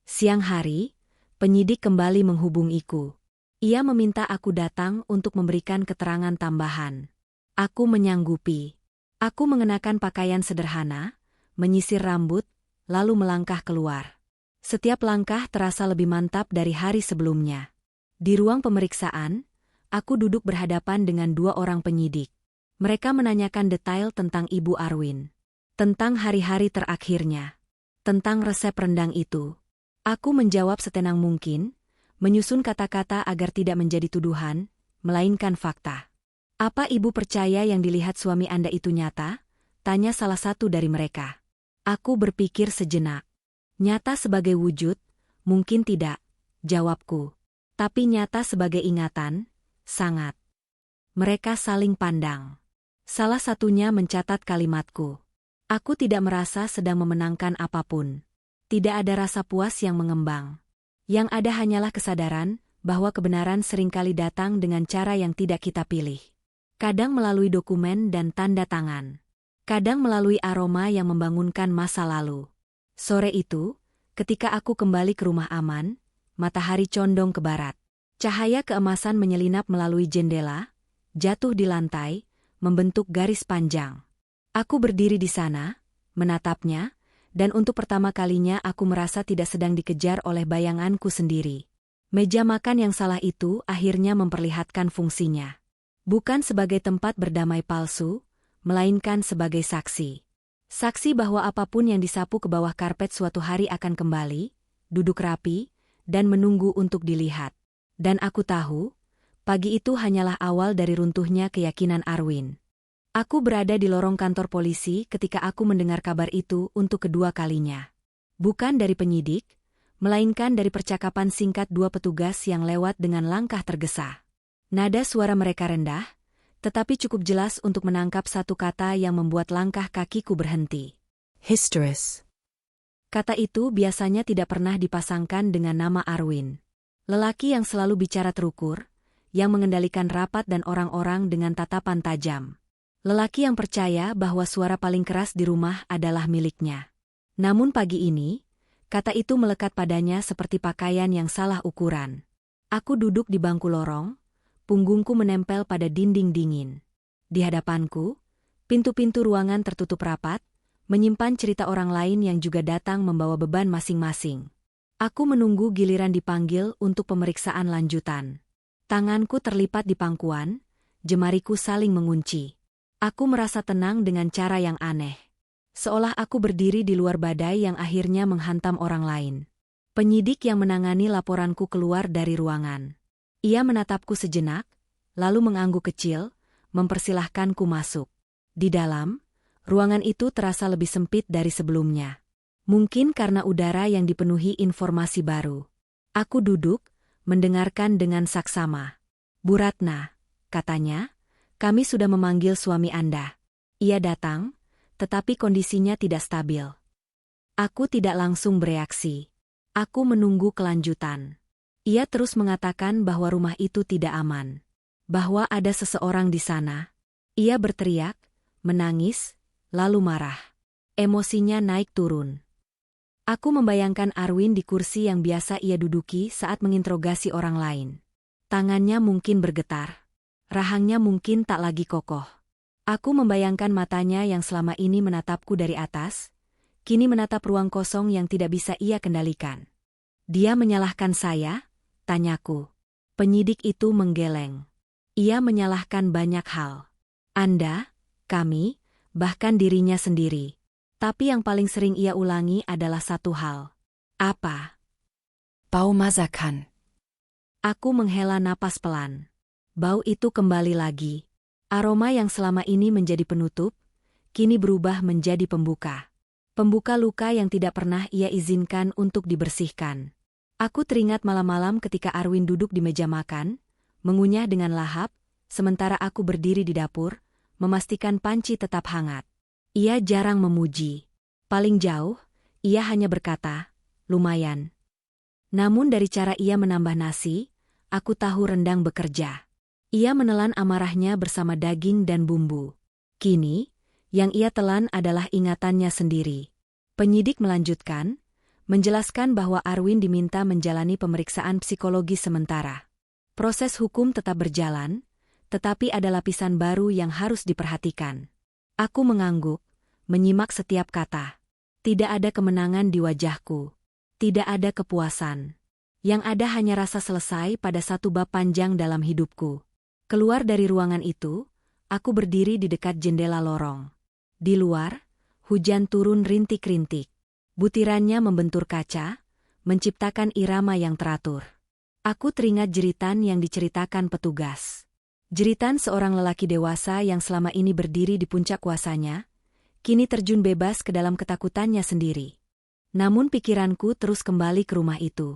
Siang hari, penyidik kembali menghubungiku. Ia meminta aku datang untuk memberikan keterangan tambahan. Aku menyanggupi. Aku mengenakan pakaian sederhana, menyisir rambut, lalu melangkah keluar. Setiap langkah terasa lebih mantap dari hari sebelumnya. Di ruang pemeriksaan, aku duduk berhadapan dengan dua orang penyidik. Mereka menanyakan detail tentang Ibu Arwin. Tentang hari-hari terakhirnya. Tentang resep rendang itu. Aku menjawab setenang mungkin, menyusun kata-kata agar tidak menjadi tuduhan, melainkan fakta. Apa ibu percaya yang dilihat suami Anda itu nyata? Tanya salah satu dari mereka. Aku berpikir sejenak. Nyata sebagai wujud? Mungkin tidak, jawabku. Tapi nyata sebagai ingatan? Sangat. Mereka saling pandang. Salah satunya mencatat kalimatku. Aku tidak merasa sedang memenangkan apapun. Tidak ada rasa puas yang mengembang. Yang ada hanyalah kesadaran bahwa kebenaran seringkali datang dengan cara yang tidak kita pilih. Kadang melalui dokumen dan tanda tangan. Kadang melalui aroma yang membangunkan masa lalu. Sore itu, ketika aku kembali ke rumah aman, matahari condong ke barat. Cahaya keemasan menyelinap melalui jendela, jatuh di lantai, membentuk garis panjang. Aku berdiri di sana, menatapnya, dan untuk pertama kalinya aku merasa tidak sedang dikejar oleh bayanganku sendiri. Meja makan yang salah itu akhirnya memperlihatkan fungsinya. Bukan sebagai tempat berdamai palsu, melainkan sebagai saksi. Saksi bahwa apapun yang disapu ke bawah karpet suatu hari akan kembali, duduk rapi, dan menunggu untuk dilihat. Dan aku tahu, pagi itu hanyalah awal dari runtuhnya keyakinan Arwin. Aku berada di lorong kantor polisi ketika aku mendengar kabar itu untuk kedua kalinya. Bukan dari penyidik, melainkan dari percakapan singkat dua petugas yang lewat dengan langkah tergesa. Nada suara mereka rendah, tetapi cukup jelas untuk menangkap satu kata yang membuat langkah kakiku berhenti. Hysteris. Kata itu biasanya tidak pernah dipasangkan dengan nama Arwin. Lelaki yang selalu bicara terukur, yang mengendalikan rapat dan orang-orang dengan tatapan tajam. Lelaki yang percaya bahwa suara paling keras di rumah adalah miliknya. Namun pagi ini, kata itu melekat padanya seperti pakaian yang salah ukuran. Aku duduk di bangku lorong, punggungku menempel pada dinding dingin. Di hadapanku, pintu-pintu ruangan tertutup rapat, menyimpan cerita orang lain yang juga datang membawa beban masing-masing. Aku menunggu giliran dipanggil untuk pemeriksaan lanjutan. Tanganku terlipat di pangkuan, jemariku saling mengunci. Aku merasa tenang dengan cara yang aneh. Seolah aku berdiri di luar badai yang akhirnya menghantam orang lain. Penyidik yang menangani laporanku keluar dari ruangan. Ia menatapku sejenak, lalu mengangguk kecil, mempersilahkanku masuk. Di dalam, ruangan itu terasa lebih sempit dari sebelumnya. Mungkin karena udara yang dipenuhi informasi baru. Aku duduk, mendengarkan dengan saksama. "Bu Ratna," katanya, "kami sudah memanggil suami Anda. Ia datang, tetapi kondisinya tidak stabil." Aku tidak langsung bereaksi. Aku menunggu kelanjutan. Ia terus mengatakan bahwa rumah itu tidak aman. Bahwa ada seseorang di sana. Ia berteriak, menangis, lalu marah. Emosinya naik turun. Aku membayangkan Arwin di kursi yang biasa ia duduki saat menginterogasi orang lain. Tangannya mungkin bergetar. Rahangnya mungkin tak lagi kokoh. Aku membayangkan matanya yang selama ini menatapku dari atas, kini menatap ruang kosong yang tidak bisa ia kendalikan. "Dia menyalahkan saya?" tanyaku. Penyidik itu menggeleng. Ia menyalahkan banyak hal. Anda, kami, bahkan dirinya sendiri. Tapi yang paling sering ia ulangi adalah satu hal. Apa? Bau masakan. Aku menghela napas pelan. Bau itu kembali lagi. Aroma yang selama ini menjadi penutup, kini berubah menjadi pembuka. Pembuka luka yang tidak pernah ia izinkan untuk dibersihkan. Aku teringat malam-malam ketika Arwin duduk di meja makan, mengunyah dengan lahap, sementara aku berdiri di dapur, memastikan panci tetap hangat. Ia jarang memuji. Paling jauh, ia hanya berkata, "Lumayan." Namun dari cara ia menambah nasi, aku tahu rendang bekerja. Ia menelan amarahnya bersama daging dan bumbu. Kini, yang ia telan adalah ingatannya sendiri. Penyidik melanjutkan, menjelaskan bahwa Arwin diminta menjalani pemeriksaan psikologi sementara. Proses hukum tetap berjalan, tetapi ada lapisan baru yang harus diperhatikan. Aku mengangguk, menyimak setiap kata. Tidak ada kemenangan di wajahku. Tidak ada kepuasan. Yang ada hanya rasa selesai pada satu bab panjang dalam hidupku. Keluar dari ruangan itu, aku berdiri di dekat jendela lorong. Di luar, hujan turun rintik-rintik. Butirannya membentur kaca, menciptakan irama yang teratur. Aku teringat jeritan yang diceritakan petugas. Jeritan seorang lelaki dewasa yang selama ini berdiri di puncak kuasanya, kini terjun bebas ke dalam ketakutannya sendiri. Namun pikiranku terus kembali ke rumah itu.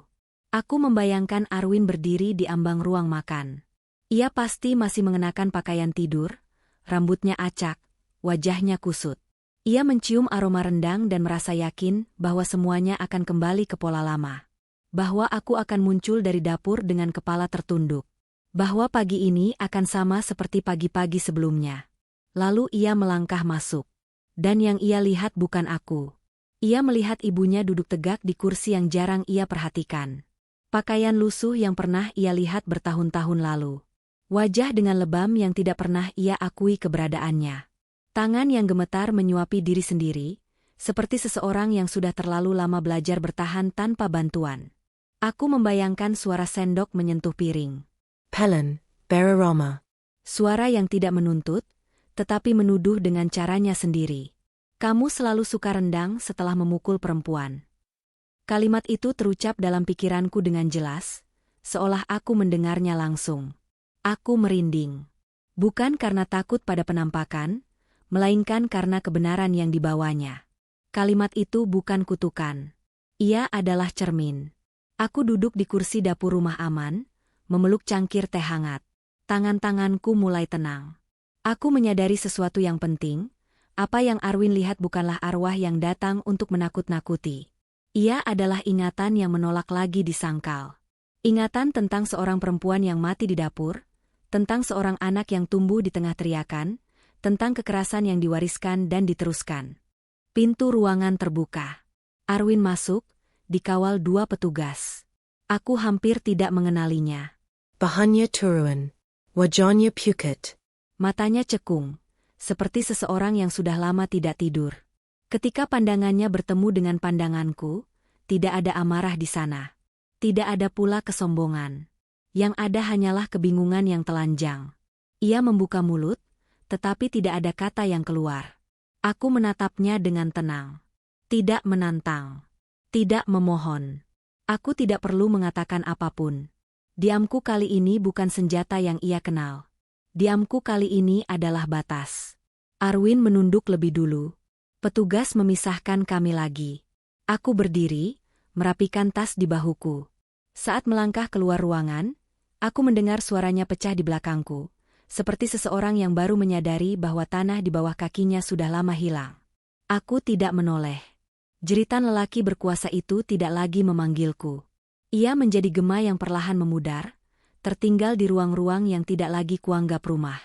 Aku membayangkan Arwin berdiri di ambang ruang makan. Ia pasti masih mengenakan pakaian tidur, rambutnya acak, wajahnya kusut. Ia mencium aroma rendang dan merasa yakin bahwa semuanya akan kembali ke pola lama. Bahwa aku akan muncul dari dapur dengan kepala tertunduk. Bahwa pagi ini akan sama seperti pagi-pagi sebelumnya. Lalu ia melangkah masuk. Dan yang ia lihat bukan aku. Ia melihat ibunya duduk tegak di kursi yang jarang ia perhatikan. Pakaian lusuh yang pernah ia lihat bertahun-tahun lalu. Wajah dengan lebam yang tidak pernah ia akui keberadaannya. Tangan yang gemetar menyuapi diri sendiri, seperti seseorang yang sudah terlalu lama belajar bertahan tanpa bantuan. Aku membayangkan suara sendok menyentuh piring. Pelen, beraroma. Suara yang tidak menuntut, tetapi menuduh dengan caranya sendiri. Kamu selalu suka rendang setelah memukul perempuan. Kalimat itu terucap dalam pikiranku dengan jelas, seolah aku mendengarnya langsung. Aku merinding. Bukan karena takut pada penampakan, melainkan karena kebenaran yang dibawanya. Kalimat itu bukan kutukan. Ia adalah cermin. Aku duduk di kursi dapur rumah aman, memeluk cangkir teh hangat. Tangan-tanganku mulai tenang. Aku menyadari sesuatu yang penting, apa yang Arwin lihat bukanlah arwah yang datang untuk menakut-nakuti. Ia adalah ingatan yang menolak lagi disangkal. Ingatan tentang seorang perempuan yang mati di dapur, tentang seorang anak yang tumbuh di tengah teriakan, tentang kekerasan yang diwariskan dan diteruskan. Pintu ruangan terbuka. Arwin masuk, dikawal 2 petugas. Aku hampir tidak mengenalinya. Bahannya turun. Wajahnya pucat. Matanya cekung, seperti seseorang yang sudah lama tidak tidur. Ketika pandangannya bertemu dengan pandanganku, tidak ada amarah di sana. Tidak ada pula kesombongan. Yang ada hanyalah kebingungan yang telanjang. Ia membuka mulut, tetapi tidak ada kata yang keluar. Aku menatapnya dengan tenang. Tidak menantang. Tidak memohon. Aku tidak perlu mengatakan apapun. Diamku kali ini bukan senjata yang ia kenal. Diamku kali ini adalah batas. Arwin menunduk lebih dulu. Petugas memisahkan kami lagi. Aku berdiri, merapikan tas di bahuku. Saat melangkah keluar ruangan, aku mendengar suaranya pecah di belakangku, seperti seseorang yang baru menyadari bahwa tanah di bawah kakinya sudah lama hilang. Aku tidak menoleh. Jeritan lelaki berkuasa itu tidak lagi memanggilku. Ia menjadi gema yang perlahan memudar, tertinggal di ruang-ruang yang tidak lagi kuanggap rumah.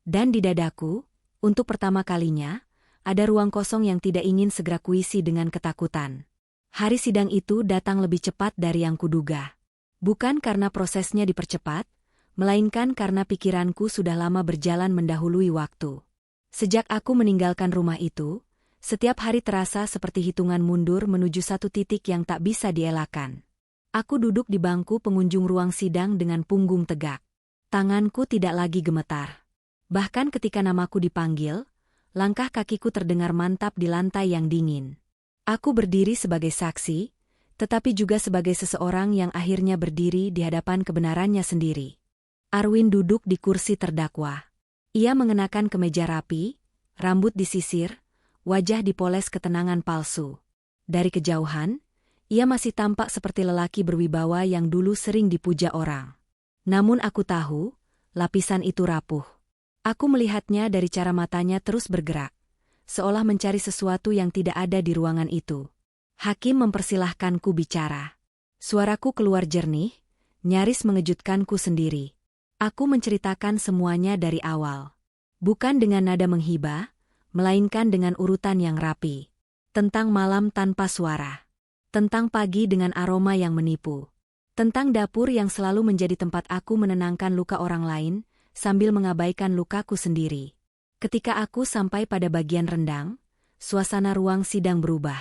Dan di dadaku, untuk pertama kalinya, ada ruang kosong yang tidak ingin segera kuisi dengan ketakutan. Hari sidang itu datang lebih cepat dari yang kuduga. Bukan karena prosesnya dipercepat, melainkan karena pikiranku sudah lama berjalan mendahului waktu. Sejak aku meninggalkan rumah itu, setiap hari terasa seperti hitungan mundur menuju satu titik yang tak bisa dielakkan. Aku duduk di bangku pengunjung ruang sidang dengan punggung tegak. Tanganku tidak lagi gemetar. Bahkan ketika namaku dipanggil, langkah kakiku terdengar mantap di lantai yang dingin. Aku berdiri sebagai saksi, tetapi juga sebagai seseorang yang akhirnya berdiri di hadapan kebenarannya sendiri. Arwin duduk di kursi terdakwa. Ia mengenakan kemeja rapi, rambut disisir, wajah dipoles ketenangan palsu. Dari kejauhan, ia masih tampak seperti lelaki berwibawa yang dulu sering dipuja orang. Namun aku tahu, lapisan itu rapuh. Aku melihatnya dari cara matanya terus bergerak, seolah mencari sesuatu yang tidak ada di ruangan itu. Hakim mempersilahkanku bicara. Suaraku keluar jernih, nyaris mengejutkanku sendiri. Aku menceritakan semuanya dari awal. Bukan dengan nada menghibah, melainkan dengan urutan yang rapi. Tentang malam tanpa suara. Tentang pagi dengan aroma yang menipu. Tentang dapur yang selalu menjadi tempat aku menenangkan luka orang lain, sambil mengabaikan lukaku sendiri. Ketika aku sampai pada bagian rendang, suasana ruang sidang berubah.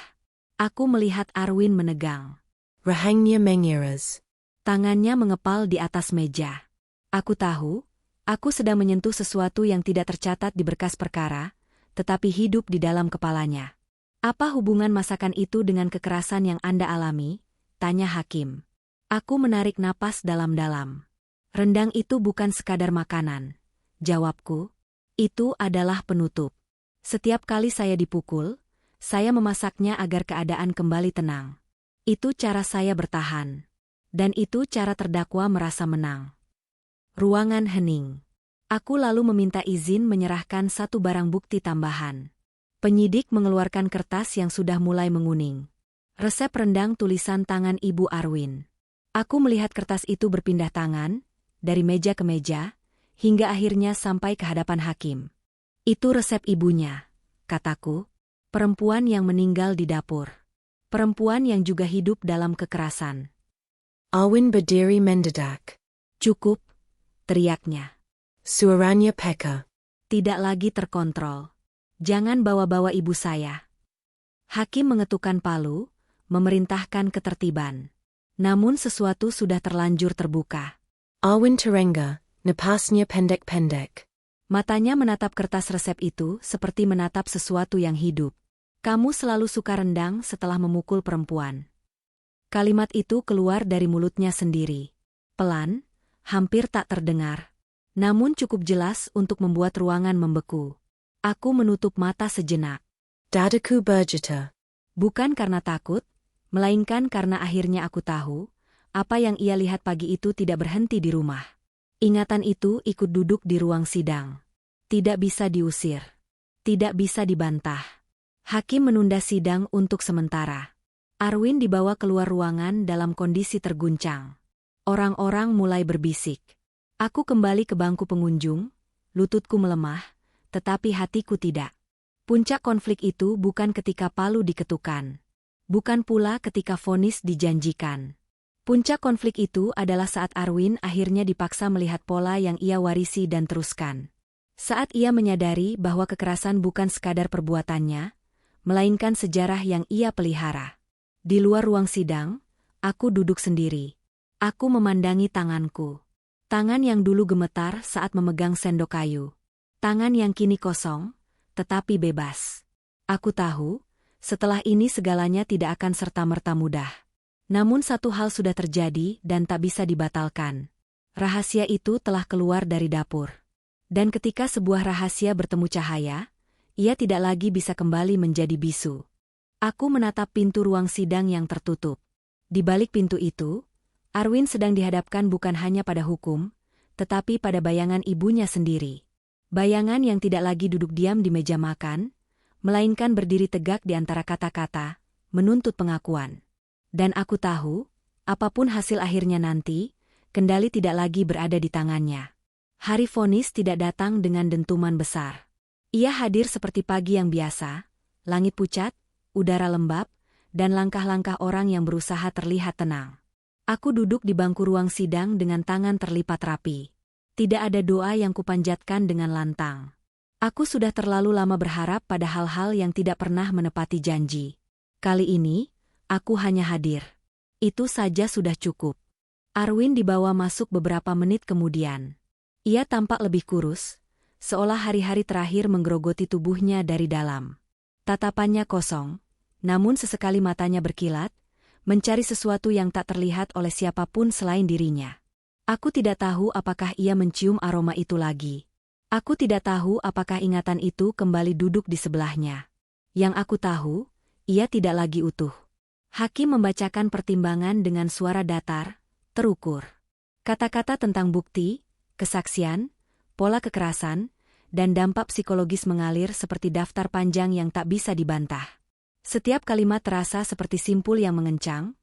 Aku melihat Arwin menegang. Rahangnya mengeras. Tangannya mengepal di atas meja. Aku tahu, aku sedang menyentuh sesuatu yang tidak tercatat di berkas perkara, tetapi hidup di dalam kepalanya. Apa hubungan masakan itu dengan kekerasan yang Anda alami? Tanya hakim. Aku menarik napas dalam-dalam. Rendang itu bukan sekadar makanan. Jawabku. Itu adalah penutup. Setiap kali saya dipukul, saya memasaknya agar keadaan kembali tenang. Itu cara saya bertahan. Dan itu cara terdakwa merasa menang. Ruangan hening. Aku lalu meminta izin menyerahkan satu barang bukti tambahan. Penyidik mengeluarkan kertas yang sudah mulai menguning. Resep rendang tulisan tangan Ibu Arwin. Aku melihat kertas itu berpindah tangan, dari meja ke meja, hingga akhirnya sampai ke hadapan hakim. Itu resep ibunya, kataku. Perempuan yang meninggal di dapur. Perempuan yang juga hidup dalam kekerasan. Arwin berdiri mendadak. Cukup, teriaknya. Suaranya peka. Tidak lagi terkontrol. Jangan bawa-bawa ibu saya. Hakim mengetukkan palu, memerintahkan ketertiban. Namun sesuatu sudah terlanjur terbuka. Arwin terengah, napasnya pendek-pendek. Matanya menatap kertas resep itu seperti menatap sesuatu yang hidup. Kamu selalu suka rendang setelah memukul perempuan. Kalimat itu keluar dari mulutnya sendiri. Pelan, hampir tak terdengar. Namun cukup jelas untuk membuat ruangan membeku. Aku menutup mata sejenak. Dadaku bergetar. Bukan karena takut, melainkan karena akhirnya aku tahu, apa yang ia lihat pagi itu tidak berhenti di rumah. Ingatan itu ikut duduk di ruang sidang. Tidak bisa diusir. Tidak bisa dibantah. Hakim menunda sidang untuk sementara. Arwin dibawa keluar ruangan dalam kondisi terguncang. Orang-orang mulai berbisik. Aku kembali ke bangku pengunjung, lututku melemah, tetapi hatiku tidak. Puncak konflik itu bukan ketika palu diketukan. Bukan pula ketika vonis dijanjikan. Puncak konflik itu adalah saat Arwin akhirnya dipaksa melihat pola yang ia warisi dan teruskan. Saat ia menyadari bahwa kekerasan bukan sekadar perbuatannya, melainkan sejarah yang ia pelihara. Di luar ruang sidang, aku duduk sendiri. Aku memandangi tanganku. Tangan yang dulu gemetar saat memegang sendok kayu. Tangan yang kini kosong, tetapi bebas. Aku tahu, setelah ini segalanya tidak akan serta-merta mudah. Namun satu hal sudah terjadi dan tak bisa dibatalkan. Rahasia itu telah keluar dari dapur. Dan ketika sebuah rahasia bertemu cahaya, ia tidak lagi bisa kembali menjadi bisu. Aku menatap pintu ruang sidang yang tertutup. Di balik pintu itu, Arwin sedang dihadapkan bukan hanya pada hukum, tetapi pada bayangan ibunya sendiri. Bayangan yang tidak lagi duduk diam di meja makan, melainkan berdiri tegak di antara kata-kata, menuntut pengakuan. Dan aku tahu, apapun hasil akhirnya nanti, kendali tidak lagi berada di tangannya. Hari vonis tidak datang dengan dentuman besar. Ia hadir seperti pagi yang biasa, langit pucat, udara lembab, dan langkah-langkah orang yang berusaha terlihat tenang. Aku duduk di bangku ruang sidang dengan tangan terlipat rapi. Tidak ada doa yang kupanjatkan dengan lantang. Aku sudah terlalu lama berharap pada hal-hal yang tidak pernah menepati janji. Kali ini, aku hanya hadir. Itu saja sudah cukup. Arwin dibawa masuk beberapa menit kemudian. Ia tampak lebih kurus, seolah hari-hari terakhir menggerogoti tubuhnya dari dalam. Tatapannya kosong, namun sesekali matanya berkilat, mencari sesuatu yang tak terlihat oleh siapapun selain dirinya. Aku tidak tahu apakah ia mencium aroma itu lagi. Aku tidak tahu apakah ingatan itu kembali duduk di sebelahnya. Yang aku tahu, ia tidak lagi utuh. Hakim membacakan pertimbangan dengan suara datar, terukur. Kata-kata tentang bukti, kesaksian, pola kekerasan, dan dampak psikologis mengalir seperti daftar panjang yang tak bisa dibantah. Setiap kalimat terasa seperti simpul yang mengencang,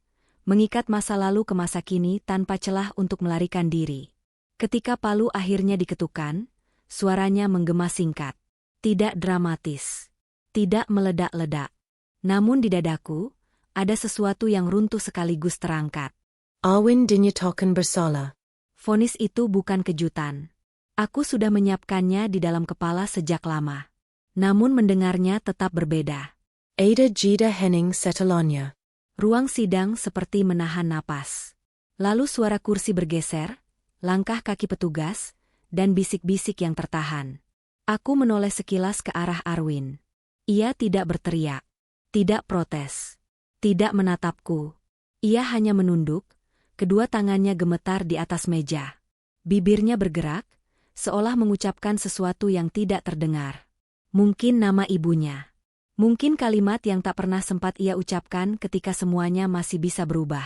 mengikat masa lalu ke masa kini tanpa celah untuk melarikan diri. Ketika palu akhirnya diketukan, suaranya menggema singkat. Tidak dramatis. Tidak meledak-ledak. Namun di dadaku, ada sesuatu yang runtuh sekaligus terangkat. Arwin dinyatakan bersalah. Vonis itu bukan kejutan. Aku sudah menyiapkannya di dalam kepala sejak lama. Namun mendengarnya tetap berbeda. Ada jeda hening setelahnya. Ruang sidang seperti menahan napas. Lalu suara kursi bergeser, langkah kaki petugas, dan bisik-bisik yang tertahan. Aku menoleh sekilas ke arah Arwin. Ia tidak berteriak, tidak protes, tidak menatapku. Ia hanya menunduk, kedua tangannya gemetar di atas meja. Bibirnya bergerak, seolah mengucapkan sesuatu yang tidak terdengar. Mungkin nama ibunya. Mungkin kalimat yang tak pernah sempat ia ucapkan ketika semuanya masih bisa berubah.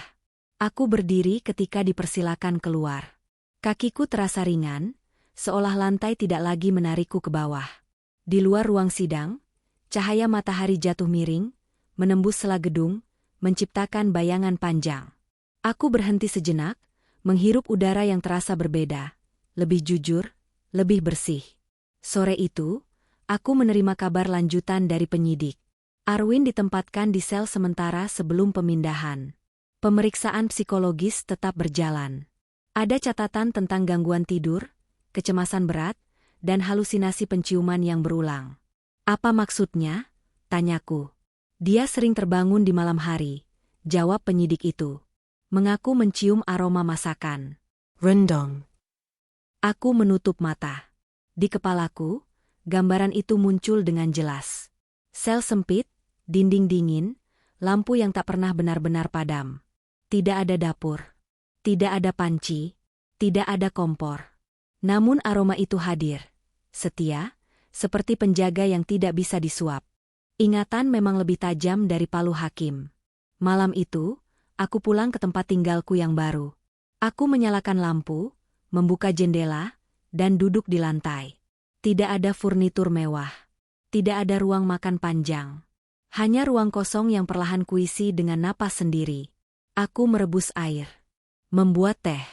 Aku berdiri ketika dipersilakan keluar. Kakiku terasa ringan, seolah lantai tidak lagi menarikku ke bawah. Di luar ruang sidang, cahaya matahari jatuh miring, menembus sela gedung, menciptakan bayangan panjang. Aku berhenti sejenak, menghirup udara yang terasa berbeda, lebih jujur, lebih bersih. Sore itu, aku menerima kabar lanjutan dari penyidik. Arwin ditempatkan di sel sementara sebelum pemindahan. Pemeriksaan psikologis tetap berjalan. Ada catatan tentang gangguan tidur, kecemasan berat, dan halusinasi penciuman yang berulang. Apa maksudnya? Tanyaku. Dia sering terbangun di malam hari, jawab penyidik itu. Mengaku mencium aroma masakan. Rendang. Aku menutup mata. Di kepalaku, gambaran itu muncul dengan jelas. Sel sempit, dinding dingin, lampu yang tak pernah benar-benar padam. Tidak ada dapur. Tidak ada panci. Tidak ada kompor. Namun aroma itu hadir. Setia, seperti penjaga yang tidak bisa disuap. Ingatan memang lebih tajam dari palu hakim. Malam itu, aku pulang ke tempat tinggalku yang baru. Aku menyalakan lampu, membuka jendela, dan duduk di lantai. Tidak ada furnitur mewah. Tidak ada ruang makan panjang. Hanya ruang kosong yang perlahan kuisi dengan napas sendiri. Aku merebus air. Membuat teh.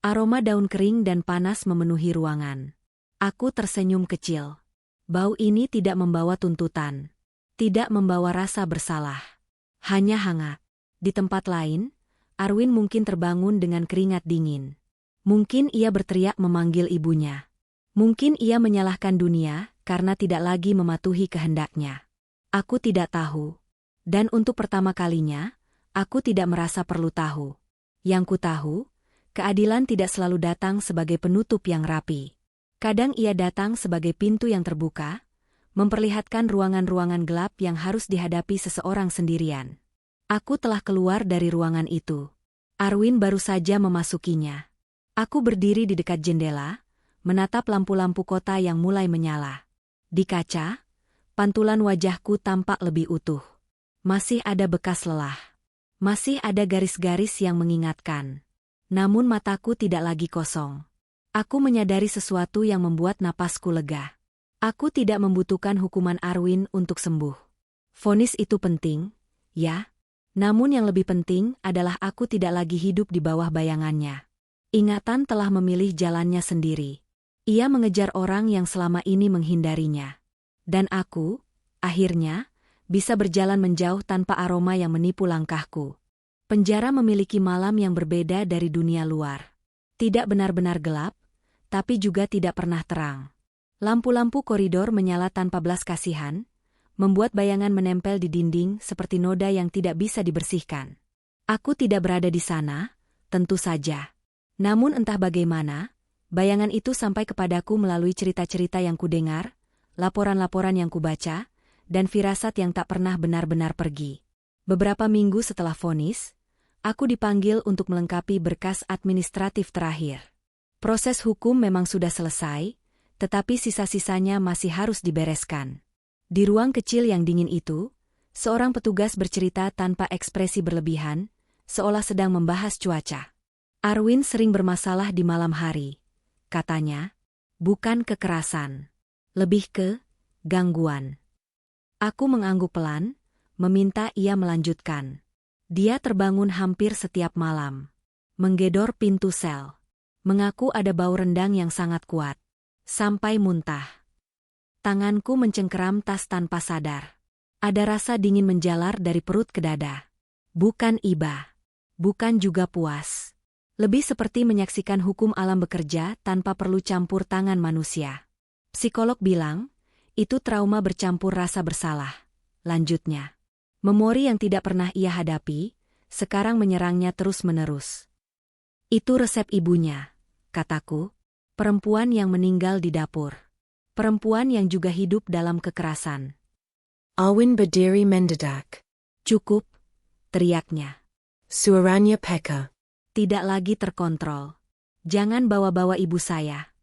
Aroma daun kering dan panas memenuhi ruangan. Aku tersenyum kecil. Bau ini tidak membawa tuntutan. Tidak membawa rasa bersalah. Hanya hangat. Di tempat lain, Arwin mungkin terbangun dengan keringat dingin. Mungkin ia berteriak memanggil ibunya. Mungkin ia menyalahkan dunia karena tidak lagi mematuhi kehendaknya. Aku tidak tahu. Dan untuk pertama kalinya, aku tidak merasa perlu tahu. Yang ku tahu, keadilan tidak selalu datang sebagai penutup yang rapi. Kadang ia datang sebagai pintu yang terbuka, memperlihatkan ruangan-ruangan gelap yang harus dihadapi seseorang sendirian. Aku telah keluar dari ruangan itu. Arwin baru saja memasukinya. Aku berdiri di dekat jendela, menatap lampu-lampu kota yang mulai menyala. Di kaca, pantulan wajahku tampak lebih utuh. Masih ada bekas lelah. Masih ada garis-garis yang mengingatkan. Namun mataku tidak lagi kosong. Aku menyadari sesuatu yang membuat napasku lega. Aku tidak membutuhkan hukuman Arwin untuk sembuh. Vonis itu penting, ya. Namun yang lebih penting adalah aku tidak lagi hidup di bawah bayangannya. Ingatan telah memilih jalannya sendiri. Ia mengejar orang yang selama ini menghindarinya. Dan aku, akhirnya, bisa berjalan menjauh tanpa aroma yang menipu langkahku. Penjara memiliki malam yang berbeda dari dunia luar. Tidak benar-benar gelap, tapi juga tidak pernah terang. Lampu-lampu koridor menyala tanpa belas kasihan, membuat bayangan menempel di dinding seperti noda yang tidak bisa dibersihkan. Aku tidak berada di sana, tentu saja. Namun entah bagaimana, bayangan itu sampai kepadaku melalui cerita-cerita yang kudengar, laporan-laporan yang kubaca, dan firasat yang tak pernah benar-benar pergi. Beberapa minggu setelah vonis, aku dipanggil untuk melengkapi berkas administratif terakhir. Proses hukum memang sudah selesai, tetapi sisa-sisanya masih harus dibereskan. Di ruang kecil yang dingin itu, seorang petugas bercerita tanpa ekspresi berlebihan, seolah sedang membahas cuaca. Arwin sering bermasalah di malam hari. Katanya, bukan kekerasan. Lebih ke gangguan. Aku mengangguk pelan, meminta ia melanjutkan. Dia terbangun hampir setiap malam. Menggedor pintu sel. Mengaku ada bau rendang yang sangat kuat. Sampai muntah. Tanganku mencengkeram tas tanpa sadar. Ada rasa dingin menjalar dari perut ke dada. Bukan iba. Bukan juga puas. Lebih seperti menyaksikan hukum alam bekerja tanpa perlu campur tangan manusia. Psikolog bilang, itu trauma bercampur rasa bersalah. Lanjutnya. Memori yang tidak pernah ia hadapi, sekarang menyerangnya terus-menerus. Itu resep ibunya, kataku. Perempuan yang meninggal di dapur. Perempuan yang juga hidup dalam kekerasan. Arwin berdiri mendadak. Cukup, teriaknya. Suaranya peka. Tidak lagi terkontrol. Jangan bawa-bawa ibu saya.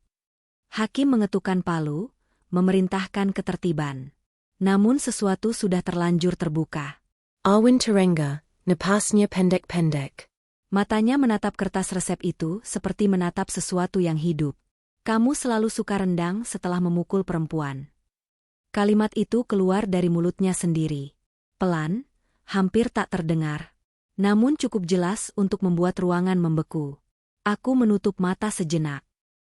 Hakim mengetukkan palu, memerintahkan ketertiban. Namun sesuatu sudah terlanjur terbuka. Arwin terengah, napasnya pendek-pendek. Matanya menatap kertas resep itu seperti menatap sesuatu yang hidup. Kamu selalu suka rendang setelah memukul perempuan. Kalimat itu keluar dari mulutnya sendiri. Pelan, hampir tak terdengar. Namun cukup jelas untuk membuat ruangan membeku. Aku menutup mata sejenak.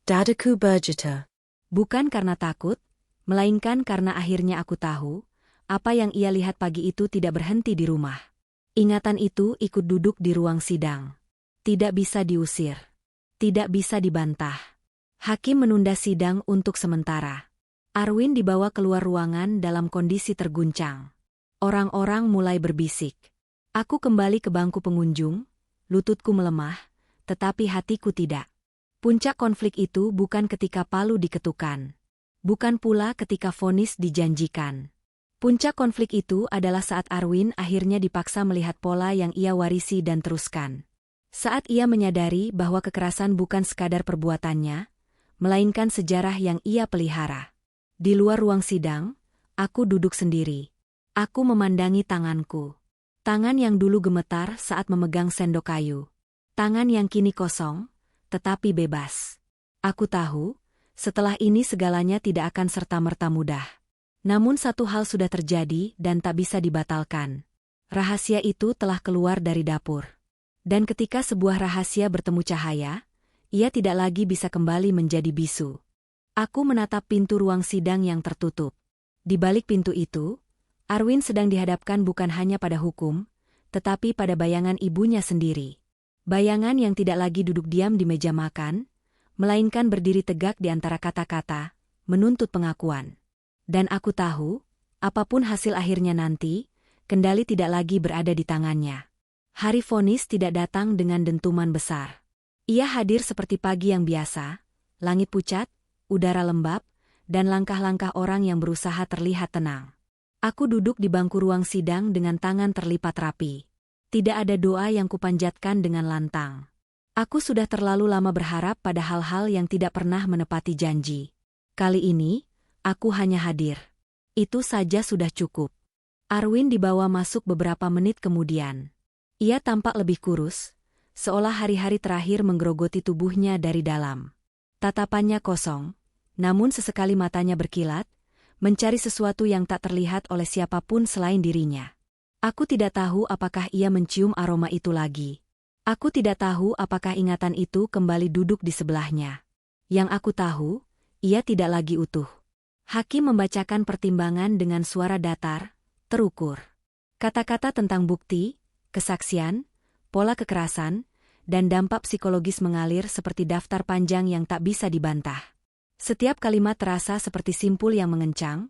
Dadaku bergetar. Bukan karena takut, melainkan karena akhirnya aku tahu, apa yang ia lihat pagi itu tidak berhenti di rumah. Ingatan itu ikut duduk di ruang sidang. Tidak bisa diusir. Tidak bisa dibantah. Hakim menunda sidang untuk sementara. Arwin dibawa keluar ruangan dalam kondisi terguncang. Orang-orang mulai berbisik. Aku kembali ke bangku pengunjung, lututku melemah, tetapi hatiku tidak. Puncak konflik itu bukan ketika palu diketukan. Bukan pula ketika vonis dijanjikan. Puncak konflik itu adalah saat Arwin akhirnya dipaksa melihat pola yang ia warisi dan teruskan. Saat ia menyadari bahwa kekerasan bukan sekadar perbuatannya, melainkan sejarah yang ia pelihara. Di luar ruang sidang, aku duduk sendiri. Aku memandangi tanganku. Tangan yang dulu gemetar saat memegang sendok kayu. Tangan yang kini kosong, tetapi bebas. Aku tahu, setelah ini segalanya tidak akan serta-merta mudah. Namun satu hal sudah terjadi dan tak bisa dibatalkan. Rahasia itu telah keluar dari dapur. Dan ketika sebuah rahasia bertemu cahaya, ia tidak lagi bisa kembali menjadi bisu. Aku menatap pintu ruang sidang yang tertutup. Di balik pintu itu, Arwin sedang dihadapkan bukan hanya pada hukum, tetapi pada bayangan ibunya sendiri. Bayangan yang tidak lagi duduk diam di meja makan, melainkan berdiri tegak di antara kata-kata, menuntut pengakuan. Dan aku tahu, apapun hasil akhirnya nanti, kendali tidak lagi berada di tangannya. Hari vonis tidak datang dengan dentuman besar. Ia hadir seperti pagi yang biasa, langit pucat, udara lembab, dan langkah-langkah orang yang berusaha terlihat tenang. Aku duduk di bangku ruang sidang dengan tangan terlipat rapi. Tidak ada doa yang kupanjatkan dengan lantang. Aku sudah terlalu lama berharap pada hal-hal yang tidak pernah menepati janji. Kali ini, aku hanya hadir. Itu saja sudah cukup. Arwin dibawa masuk beberapa menit kemudian. Ia tampak lebih kurus, seolah hari-hari terakhir menggerogoti tubuhnya dari dalam. Tatapannya kosong, namun sesekali matanya berkilat, mencari sesuatu yang tak terlihat oleh siapapun selain dirinya. Aku tidak tahu apakah ia mencium aroma itu lagi. Aku tidak tahu apakah ingatan itu kembali duduk di sebelahnya. Yang aku tahu, ia tidak lagi utuh. Hakim membacakan pertimbangan dengan suara datar, terukur. Kata-kata tentang bukti, kesaksian, pola kekerasan, dan dampak psikologis mengalir seperti daftar panjang yang tak bisa dibantah. Setiap kalimat terasa seperti simpul yang mengencang,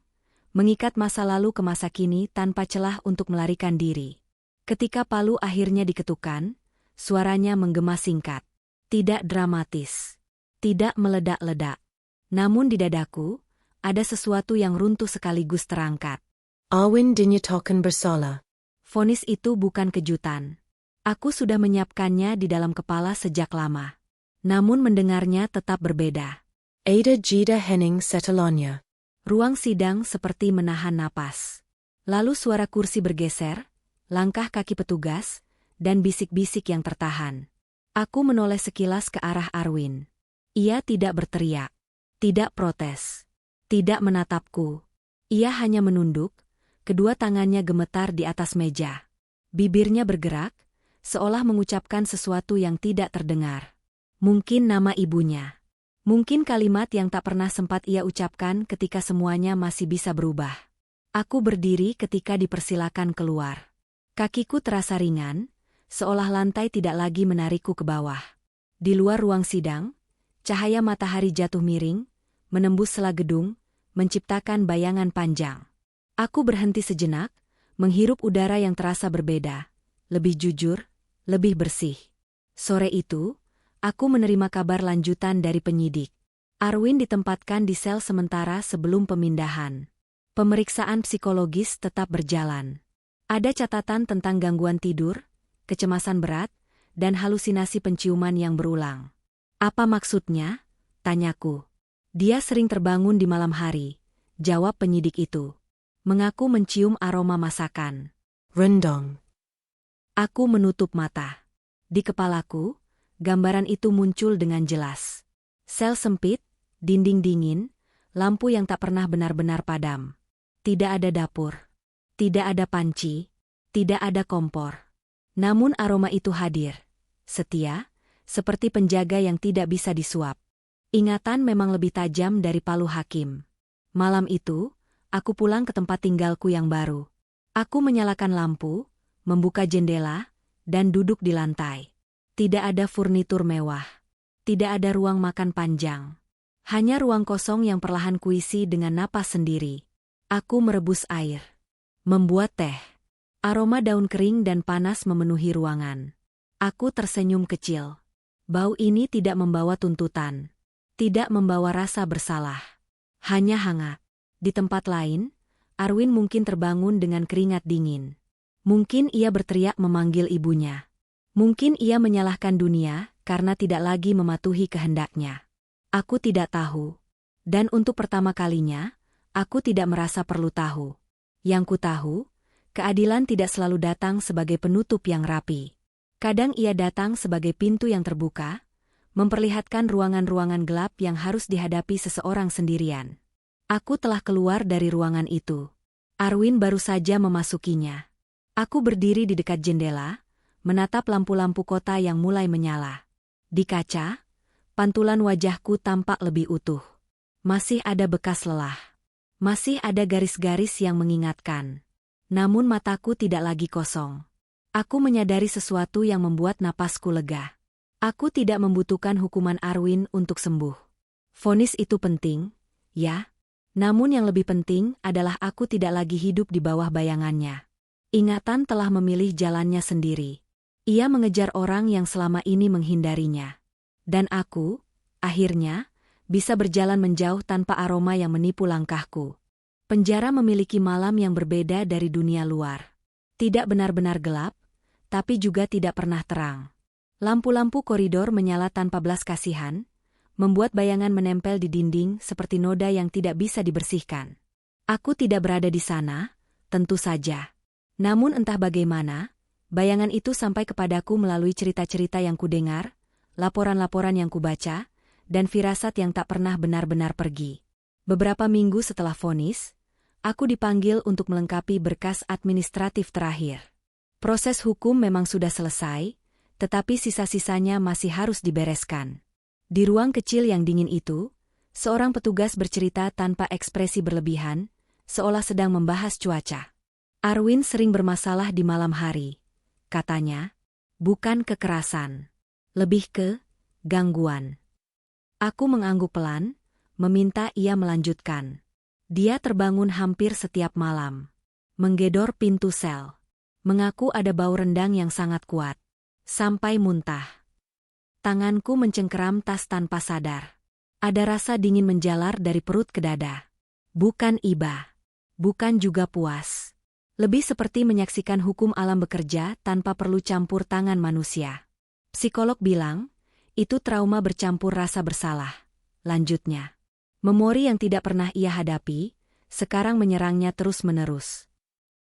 mengikat masa lalu ke masa kini tanpa celah untuk melarikan diri. Ketika palu akhirnya diketukan, suaranya menggema singkat. Tidak dramatis. Tidak meledak-ledak. Namun di dadaku, ada sesuatu yang runtuh sekaligus terangkat. Arwin dinyatakan bersalah. Vonis itu bukan kejutan. Aku sudah menyiapkannya di dalam kepala sejak lama. Namun mendengarnya tetap berbeda. Ada jeda hening setelahnya. Ruang sidang seperti menahan napas. Lalu suara kursi bergeser, langkah kaki petugas, dan bisik-bisik yang tertahan. Aku menoleh sekilas ke arah Arwin. Ia tidak berteriak, tidak protes, tidak menatapku. Ia hanya menunduk, kedua tangannya gemetar di atas meja. Bibirnya bergerak, seolah mengucapkan sesuatu yang tidak terdengar. Mungkin nama ibunya. Mungkin kalimat yang tak pernah sempat ia ucapkan ketika semuanya masih bisa berubah. Aku berdiri ketika dipersilakan keluar. Kakiku terasa ringan, seolah lantai tidak lagi menarikku ke bawah. Di luar ruang sidang, cahaya matahari jatuh miring, menembus sela gedung, menciptakan bayangan panjang. Aku berhenti sejenak, menghirup udara yang terasa berbeda, lebih jujur, lebih bersih. Sore itu, aku menerima kabar lanjutan dari penyidik. Arwin ditempatkan di sel sementara sebelum pemindahan. Pemeriksaan psikologis tetap berjalan. Ada catatan tentang gangguan tidur, kecemasan berat, dan halusinasi penciuman yang berulang. Apa maksudnya? Tanyaku. Dia sering terbangun di malam hari, jawab penyidik itu. Mengaku mencium aroma masakan. Rendang. Aku menutup mata. Di kepalaku, gambaran itu muncul dengan jelas. Sel sempit, dinding dingin, lampu yang tak pernah benar-benar padam. Tidak ada dapur. Tidak ada panci. Tidak ada kompor. Namun aroma itu hadir. Setia, seperti penjaga yang tidak bisa disuap. Ingatan memang lebih tajam dari palu hakim. Malam itu, aku pulang ke tempat tinggalku yang baru. Aku menyalakan lampu, membuka jendela, dan duduk di lantai. Tidak ada furnitur mewah. Tidak ada ruang makan panjang. Hanya ruang kosong yang perlahan kuisi dengan napas sendiri. Aku merebus air. Membuat teh. Aroma daun kering dan panas memenuhi ruangan. Aku tersenyum kecil. Bau ini tidak membawa tuntutan. Tidak membawa rasa bersalah. Hanya hangat. Di tempat lain, Arwin mungkin terbangun dengan keringat dingin. Mungkin ia berteriak memanggil ibunya. Mungkin ia menyalahkan dunia karena tidak lagi mematuhi kehendaknya. Aku tidak tahu. Dan untuk pertama kalinya, aku tidak merasa perlu tahu. Yang ku tahu, keadilan tidak selalu datang sebagai penutup yang rapi. Kadang ia datang sebagai pintu yang terbuka, memperlihatkan ruangan-ruangan gelap yang harus dihadapi seseorang sendirian. Aku telah keluar dari ruangan itu. Arwin baru saja memasukinya. Aku berdiri di dekat jendela, menatap lampu-lampu kota yang mulai menyala. Di kaca, pantulan wajahku tampak lebih utuh. Masih ada bekas lelah. Masih ada garis-garis yang mengingatkan. Namun mataku tidak lagi kosong. Aku menyadari sesuatu yang membuat napasku lega. Aku tidak membutuhkan hukuman Arwin untuk sembuh. Vonis itu penting, ya. Namun yang lebih penting adalah aku tidak lagi hidup di bawah bayangannya. Ingatan telah memilih jalannya sendiri. Ia mengejar orang yang selama ini menghindarinya. Dan aku, akhirnya, bisa berjalan menjauh tanpa aroma yang menipu langkahku. Penjara memiliki malam yang berbeda dari dunia luar. Tidak benar-benar gelap, tapi juga tidak pernah terang. Lampu-lampu koridor menyala tanpa belas kasihan, membuat bayangan menempel di dinding seperti noda yang tidak bisa dibersihkan. Aku tidak berada di sana, tentu saja. Namun entah bagaimana, bayangan itu sampai kepadaku melalui cerita-cerita yang kudengar, laporan-laporan yang kubaca, dan firasat yang tak pernah benar-benar pergi. Beberapa minggu setelah vonis, aku dipanggil untuk melengkapi berkas administratif terakhir. Proses hukum memang sudah selesai, tetapi sisa-sisanya masih harus dibereskan. Di ruang kecil yang dingin itu, seorang petugas bercerita tanpa ekspresi berlebihan, seolah sedang membahas cuaca. Arwin sering bermasalah di malam hari. Katanya, bukan kekerasan. Lebih ke gangguan. Aku mengangguk pelan, meminta ia melanjutkan. Dia terbangun hampir setiap malam. Menggedor pintu sel. Mengaku ada bau rendang yang sangat kuat. Sampai muntah. Tanganku mencengkeram tas tanpa sadar. Ada rasa dingin menjalar dari perut ke dada. Bukan iba. Bukan juga puas. Lebih seperti menyaksikan hukum alam bekerja tanpa perlu campur tangan manusia. Psikolog bilang, itu trauma bercampur rasa bersalah. Lanjutnya. Memori yang tidak pernah ia hadapi, sekarang menyerangnya terus-menerus.